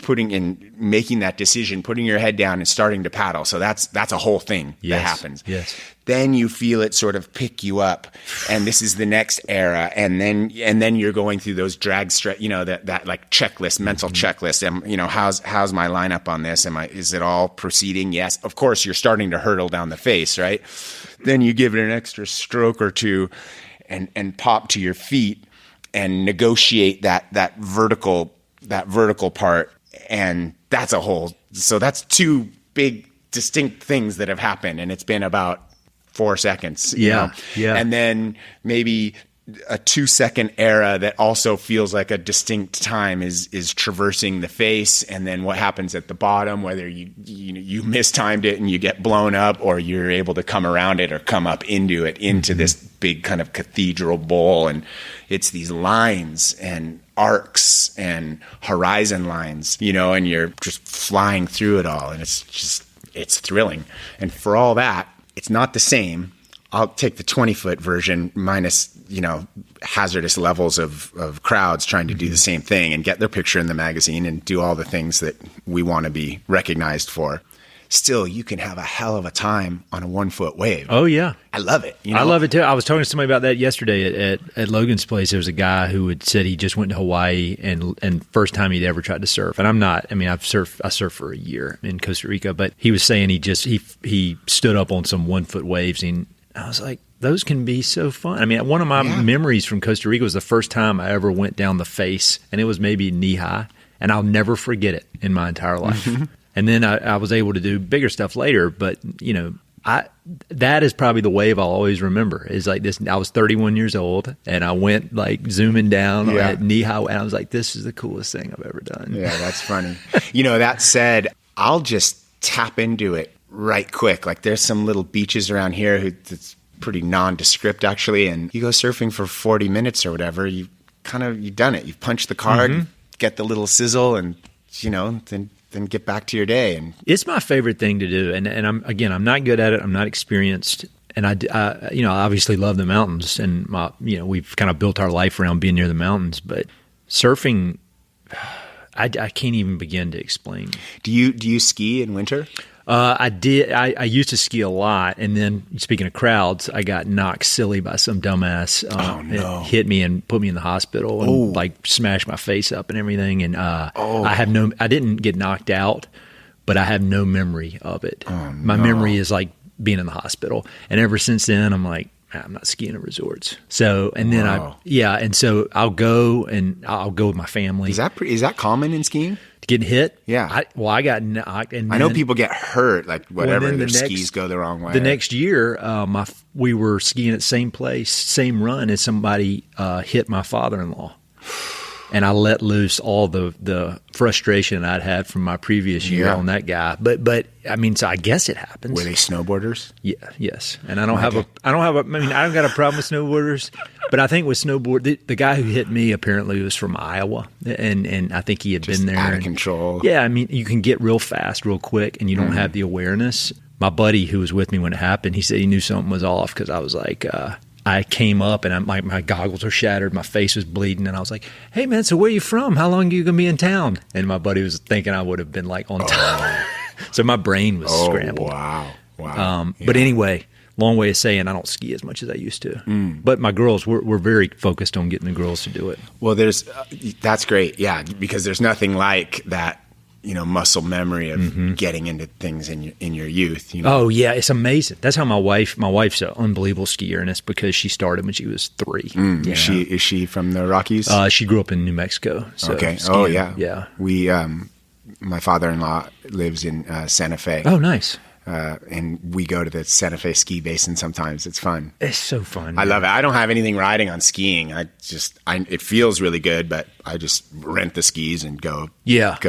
making that decision, putting your head down and starting to paddle. So that's a whole thing that happens. Yes. Then you feel it sort of pick you up, and this is the next era. And then you're going through those drag that like checklist, mental checklist. And how's my lineup on this? Is it all proceeding? Yes. Of course, you're starting to hurtle down the face, right? Then you give it an extra stroke or two and pop to your feet and negotiate that vertical part. And that's so that's 2 big distinct things that have happened. And it's been about 4 seconds. Yeah. And then maybe a 2-second era that also feels like a distinct time is traversing the face. And then what happens at the bottom, whether you mistimed it and you get blown up, or you're able to come around it or come up into this big kind of cathedral bowl. And it's these lines and arcs and horizon lines, and you're just flying through it all. And it's thrilling. And for all that, it's not the same. I'll take the 20-foot version minus, hazardous levels of crowds trying to do the same thing and get their picture in the magazine and do all the things that we want to be recognized for. Still, you can have a hell of a time on a 1-foot wave. Oh, yeah. I love it. I love it, too. I was talking to somebody about that yesterday at Logan's place. There was a guy who had said he just went to Hawaii and first time he'd ever tried to surf. And I surfed for a year in Costa Rica, but he was saying he stood up on some 1-foot waves, and I was like, those can be so fun. I mean, one of my memories from Costa Rica was the first time I ever went down the face, and it was maybe knee high, and I'll never forget it in my entire life. And then I was able to do bigger stuff later, but that is probably the wave I'll always remember. Is like this. I was 31 years old, and I went like zooming down at knee high, and I was like, "This is the coolest thing I've ever done." Yeah, that's funny. That said, I'll just tap into it right quick. Like there's some little beaches around here that's pretty nondescript actually, and you go surfing for 40 minutes or whatever. You've done it. You've punched the card, get the little sizzle, and then get back to your day. And it's my favorite thing to do. And I'm not good at it. I'm not experienced. And I obviously love the mountains, and we've kind of built our life around being near the mountains, but surfing, I can't even begin to explain. Do you ski in winter? I did. I used to ski a lot, and then speaking of crowds, I got knocked silly by some dumbass. It hit me and put me in the hospital and like smashed my face up and everything. And I didn't get knocked out, but I have no memory of it. My memory is like being in the hospital, and ever since then, I'm like, I'm not skiing at resorts. So, and then and so I'll go with my family. Is that common in skiing? Getting hit? Yeah. I got knocked. And I know people get hurt, like whatever, their skis go the wrong way. The next year, we were skiing at the same place, same run, and somebody hit my father-in-law. And I let loose all the frustration I'd had from my previous year on that guy. But I mean, so I guess it happens. Were they snowboarders? Yeah, yes. And I don't have got a problem with snowboarders, but I think with snowboard, the guy who hit me apparently was from Iowa, and I think he had been there. Out of control. Yeah, I mean, you can get real fast, real quick, and you don't have the awareness. My buddy who was with me when it happened, he said he knew something was off because I was like, I came up and my goggles were shattered. My face was bleeding. And I was like, hey, man, so where are you from? How long are you going to be in town? And my buddy was thinking I would have been like on time. So my brain was scrambled. Wow. But anyway, long way of saying I don't ski as much as I used to. But my girls, we're very focused on getting the girls to do it. Well, that's great. Yeah, because there's nothing like that. Muscle memory of getting into things in your youth. Oh yeah, it's amazing. That's how my wife's an unbelievable skier, and it's because she started when she was 3. Is she from the Rockies? She grew up in New Mexico. So okay. Skiing, Yeah. We my father-in-law lives in Santa Fe. Oh, nice. And we go to the Santa Fe ski basin sometimes. It's fun. It's so fun. I love it. I don't have anything riding on skiing. It feels really good, but I just rent the skis and go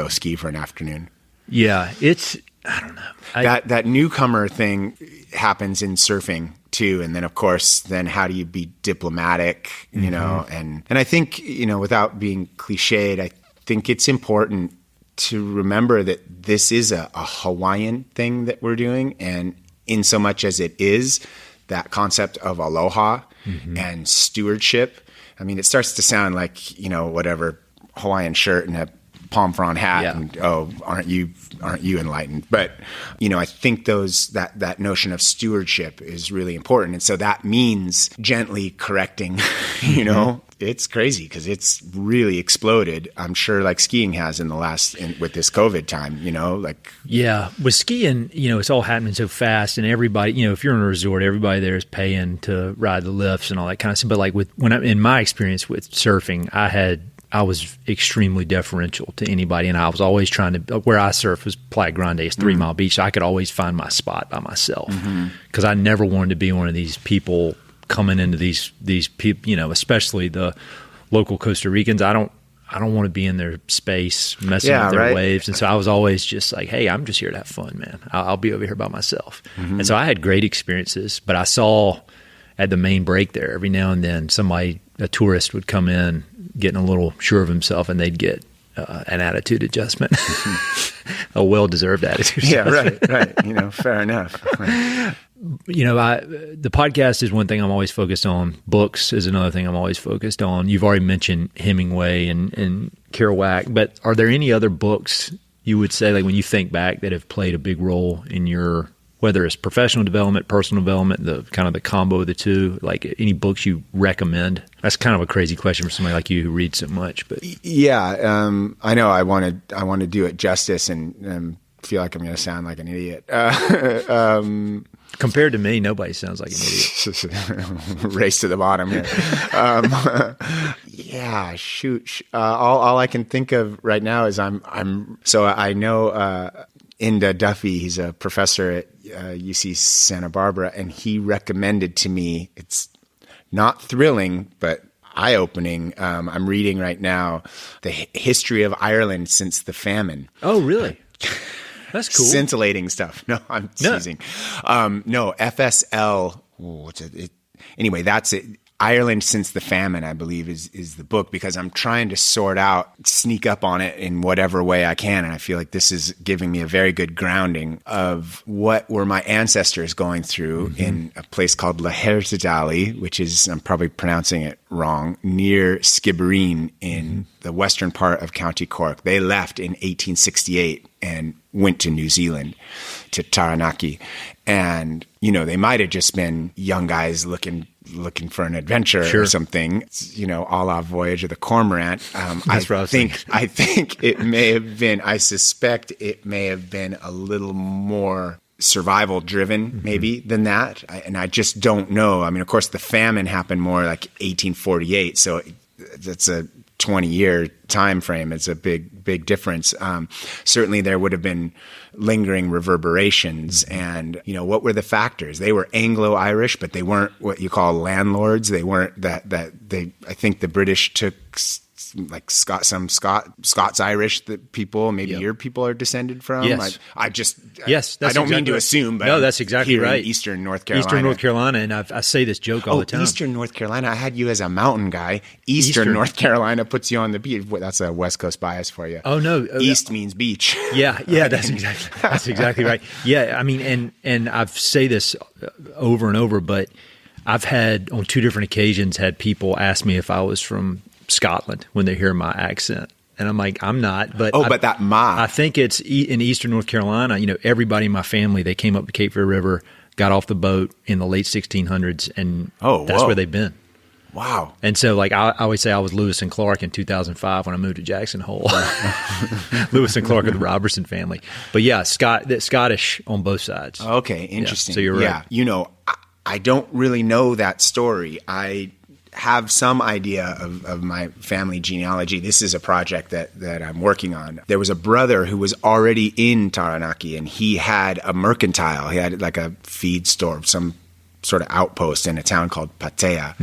ski for an afternoon. Yeah, I don't know. That newcomer thing happens in surfing too, and then of course, how do you be diplomatic? And I think without being cliched, I think it's important to remember that this is a Hawaiian thing that we're doing, and in so much as it is that concept of aloha and stewardship. I mean, it starts to sound like whatever Hawaiian shirt and a palm frond hat, and aren't you enlightened? But I think that notion of stewardship is really important, and so that means gently correcting. It's crazy because it's really exploded. I'm sure, like skiing has with this COVID time. Yeah, with skiing, it's all happening so fast, and everybody, if you're in a resort, everybody there is paying to ride the lifts and all that kind of stuff. But like in my experience with surfing, I was extremely deferential to anybody, and I was always trying to. Where I surf was Playa Grande, it's 3 Mile Beach, so I could always find my spot by myself because I never wanted to be one of these people coming into these people, especially the local Costa Ricans. I don't want to be in their space messing with their waves, and so I was always just like, hey, I'm just here to have fun, man. I'll be over here by myself. And so I had great experiences, but I saw at the main break there every now and then a tourist would come in getting a little sure of himself, and they'd get an attitude adjustment, a well-deserved attitude adjustment. Right. Fair enough. The podcast is one thing I'm always focused on. Books is another thing I'm always focused on. You've already mentioned Hemingway and Kerouac, but are there any other books you would say, like when you think back, that have played a big role in your, whether it's professional development, personal development, the kind of the combo of the two, like any books you recommend? That's kind of a crazy question for somebody like you who reads so much, but yeah, I know I want to do it justice and feel like I'm going to sound like an idiot. Compared to me, nobody sounds like an idiot. Race to the bottom here. Yeah, shoot. All I can think of right now is so I know Inda Duffy. He's a professor at UC Santa Barbara, and he recommended to me, it's not thrilling, but eye-opening. I'm reading right now The History of Ireland Since the Famine. Oh, really? That's cool. Scintillating stuff. No, I'm teasing. No, FSL. Anyway, that's it. Ireland Since the Famine, I believe, is the book, because I'm trying to sneak up on it in whatever way I can. And I feel like this is giving me a very good grounding of what were my ancestors going through in a place called Lahertadally, which is, I'm probably pronouncing it wrong, near Skibbereen in the western part of County Cork. They left in 1868 and went to New Zealand, to Taranaki. And, they might have just been young guys looking for an adventure or something, a la Voyage of the Cormorant. I think it may have been, I suspect it may have been a little more survival driven maybe than that. And I just don't know. I mean, of course, the famine happened more like 1848. So that's a 20-year time frame. It's a big difference. Certainly there would have been lingering reverberations. And, what were the factors? They were Anglo-Irish, but they weren't what you call landlords. They weren't I think the British took like Scots-Irish people, maybe your people are descended from. Yes. I don't mean to assume, but no, that's exactly right. In Eastern North Carolina. And I say this joke all the time. Eastern North Carolina. I had you as a mountain guy. Eastern North Carolina puts you on the beach. That's a West Coast bias for you. Oh no, East means beach. Yeah, that's exactly right. Yeah, I mean, and I've say this over and over, but I've had on two different occasions had people ask me if I was from Scotland when they hear my accent. And I'm like, I'm not. But I think it's in Eastern North Carolina, everybody in my family, they came up the Cape Fear River, got off the boat in the late 1600s, and that's where they've been. Wow. And so I always say I was Lewis and Clark in 2005 when I moved to Jackson Hole. Lewis and Clark of the Robertson family. But yeah, Scottish on both sides. Okay, interesting. Yeah, so you're right. Yeah, I don't really know that story. I have some idea of my family genealogy. This is a project that I'm working on. There was a brother who was already in Taranaki, and he had a mercantile. He had like a feed store, some sort of outpost in a town called Patea.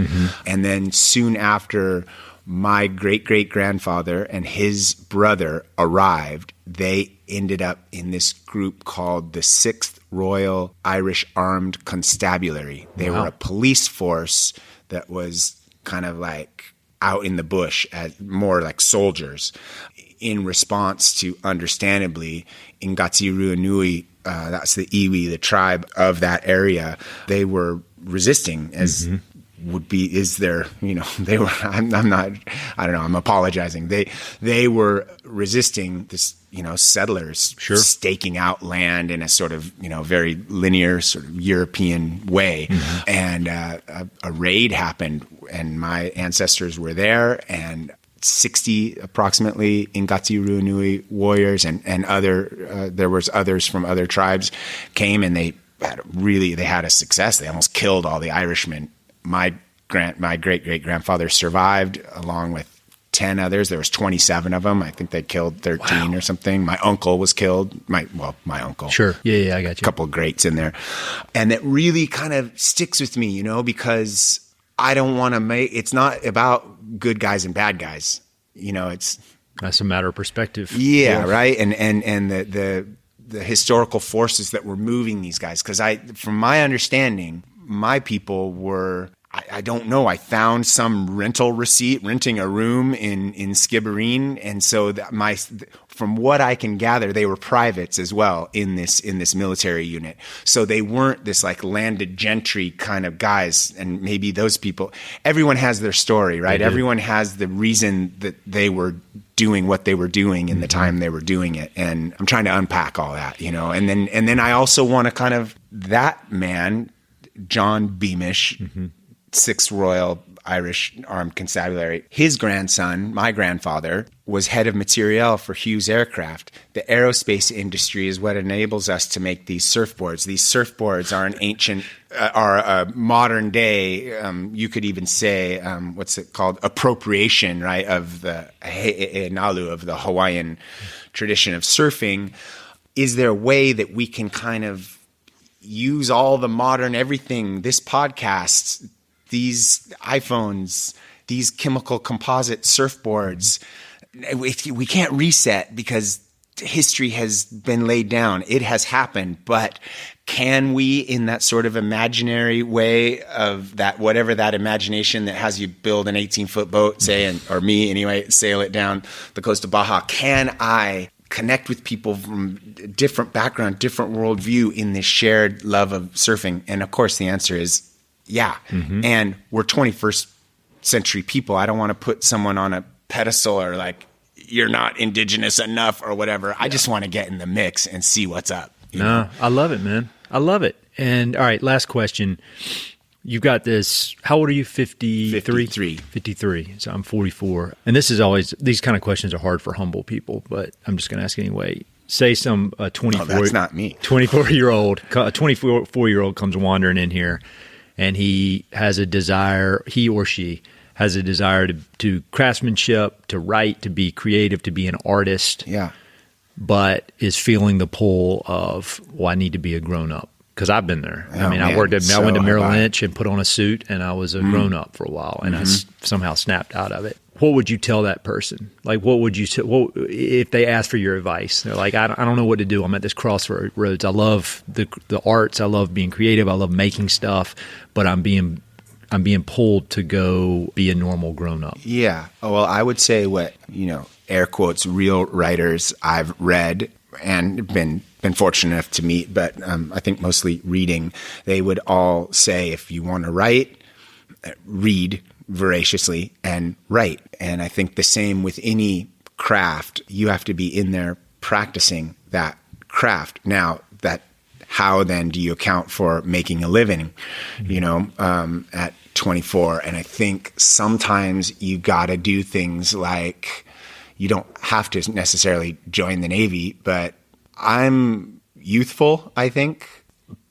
And then soon after my great-great-grandfather and his brother arrived, they ended up in this group called the 6th Royal Irish Armed Constabulary. They were a police force that was kind of like out in the bush as more like soldiers in response to, understandably, Ngati Ruanui, that's the Iwi, the tribe of that area. They were resisting as they were, I'm apologizing. They were resisting this, settlers staking out land in a sort of, very linear sort of European way. And a raid happened, and my ancestors were there, and 60 approximately Ngati Ruanui warriors and other, there was others from other tribes came, and they had a success. They almost killed all the Irishmen. My great-great-grandfather survived along with 10 others. There was 27 of them. I think they killed 13 or something. My uncle was killed. My uncle. Sure. Yeah, I got you. A couple of greats in there. And it really kind of sticks with me, because I don't want to it's not about good guys and bad guys. That's a matter of perspective. Yeah, right? And the historical forces that were moving these guys. Because from my understanding, my people were I don't know. I found some rental receipt, renting a room in Skibbereen. And so from what I can gather, they were privates as well in this military unit. So they weren't this like landed gentry kind of guys. And maybe those people, everyone has their story, right? Everyone has the reason that they were doing what they were doing in the time they were doing it. And I'm trying to unpack all that, and then I also want to kind of, that man, John Beamish, 6th Royal Irish Armed Constabulary. His grandson, my grandfather, was head of materiel for Hughes Aircraft. The aerospace industry is what enables us to make these surfboards. These surfboards are a modern day, you could even say, what's it called? Appropriation, right, of the Nalu, of the Hawaiian tradition of surfing. Is there a way that we can kind of use all the modern everything, this podcast, these iPhones, these chemical composite surfboards? We can't reset because history has been laid down. It has happened. But can we, in that sort of imaginary way of that, whatever that imagination that has you build an 18-foot boat, say, or me anyway, sail it down the coast of Baja, can I connect with people from different background, different worldview in this shared love of surfing? And of course, the answer is yeah. And we're 21st century people. I don't want to put someone on a pedestal or like, you're not indigenous enough or whatever. I just want to get in the mix and see what's up. No, I love it, man. I love it. And all right, last question. You've got this, how old are you? 53? 53. So I'm 44. And this is always, these kind of questions are hard for humble people, but I'm just going to ask anyway. Say some 24. No, that's not me. 24-year-old, a 24-year-old comes wandering in here and he has a desire, he or she has a desire to craftsmanship, to write, to be creative, to be an artist. Yeah. But is feeling the pull of, well, I need to be a grown-up. Because I've been there. Oh, I mean, man, I went to Merrill have I. Lynch and put on a suit, and I was a grown-up for a while, and I somehow snapped out of it. What would you tell that person? Like, what would you if they ask for your advice? They're like, I don't know what to do. I'm at this crossroads. I love the arts. I love being creative. I love making stuff, but I'm being pulled to go be a normal grown-up. Yeah. Oh, well, I would say what, air quotes, real writers I've read and been fortunate enough to meet, but I think mostly reading, they would all say, if you want to write, read voraciously and write. And I think the same with any craft. You have to be in there practicing that craft. Now, how then do you account for making a living, at 24? And I think sometimes you got to do things like, you don't have to necessarily join the Navy, but I'm youthful, I think.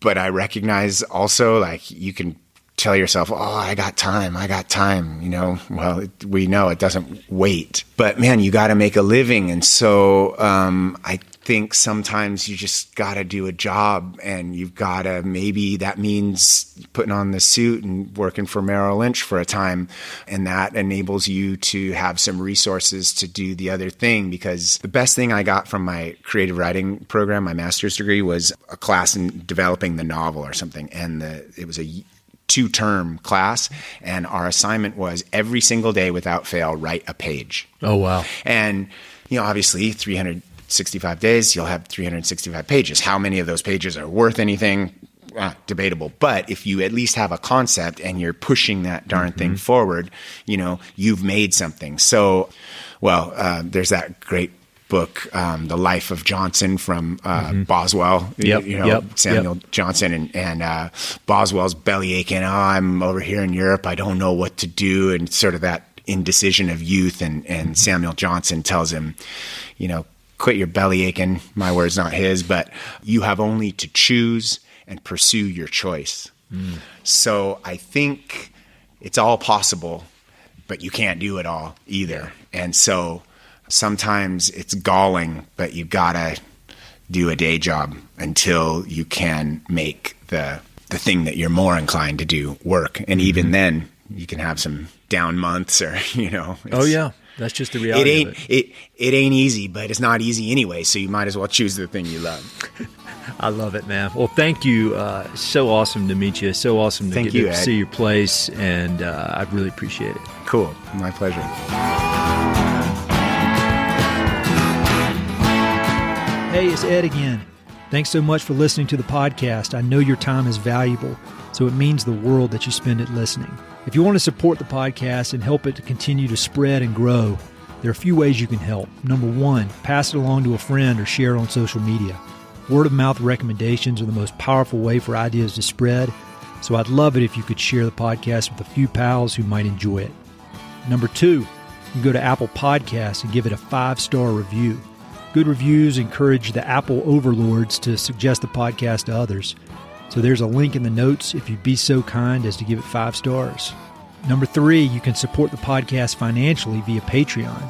But I recognize also, like, you can tell yourself, oh, I got time. Well, we know it doesn't wait. But, man, you got to make a living. And so I think sometimes you just got to do a job, and you've got to, maybe that means putting on the suit and working for Merrill Lynch for a time. And that enables you to have some resources to do the other thing. Because the best thing I got from my creative writing program, my master's degree, was a class in developing the novel or something. And it was a 2-term class, and our assignment was every single day without fail, write a page. Oh, wow. And, obviously 365 days, you'll have 365 pages. How many of those pages are worth anything? Debatable. But if you at least have a concept and you're pushing that darn thing forward, you've made something. So, there's that great book, The Life of Johnson from Boswell, Samuel Johnson, and Boswell's belly aching. Oh, I'm over here in Europe. I don't know what to do. And sort of that indecision of youth. And Samuel Johnson tells him, quit your belly aching. My word's not his, but you have only to choose and pursue your choice. So I think it's all possible, but you can't do it all either. And so sometimes it's galling, but you gotta do a day job until you can make the thing that you're more inclined to do work. And even then, you can have some down months, or Oh yeah, That's just the reality of it. It ain't easy, but it's not easy anyway, so you might as well choose the thing you love. I love it, man. Well, thank you. So awesome to meet you. So awesome to get to see your place, and I really appreciate it. Cool. My pleasure. Hey, it's Ed again. Thanks so much for listening to the podcast. I know your time is valuable, so it means the world that you spend it listening. If you want to support the podcast and help it to continue to spread and grow, there are a few ways you can help. Number one, pass it along to a friend or share it on social media. Word of mouth recommendations are the most powerful way for ideas to spread, so I'd love it if you could share the podcast with a few pals who might enjoy it. Number two, you can go to Apple Podcasts and give it a 5-star review. Good reviews encourage the Apple overlords to suggest the podcast to others. So there's a link in the notes if you'd be so kind as to give it 5 stars. Number three, you can support the podcast financially via Patreon,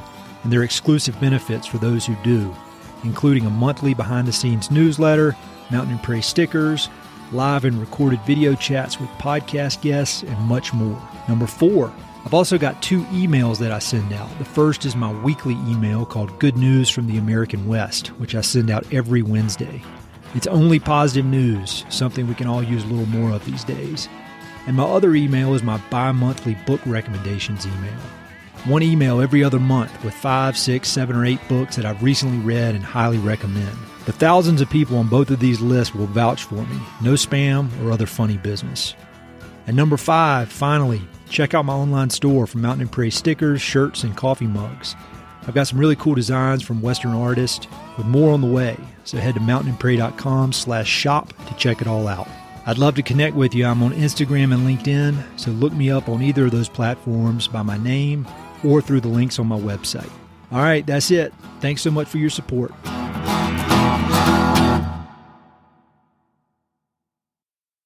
and there are exclusive benefits for those who do, including a monthly behind-the-scenes newsletter, Mountain and Prairie stickers, live and recorded video chats with podcast guests, and much more. Number four, I've also got 2 emails that I send out. The first is my weekly email called Good News from the American West, which I send out every Wednesday. It's only positive news, something we can all use a little more of these days. And my other email is my bi-monthly book recommendations email. One email every other month with 5, 6, 7, or 8 books that I've recently read and highly recommend. The thousands of people on both of these lists will vouch for me. No spam or other funny business. And number 5, finally, check out my online store for Mountain and Prairie stickers, shirts, and coffee mugs. I've got some really cool designs from Western artists with more on the way, so head to mountainandprairie.com/shop to check it all out. I'd love to connect with you. I'm on Instagram and LinkedIn, so look me up on either of those platforms by my name or through the links on my website. All right, that's it. Thanks so much for your support.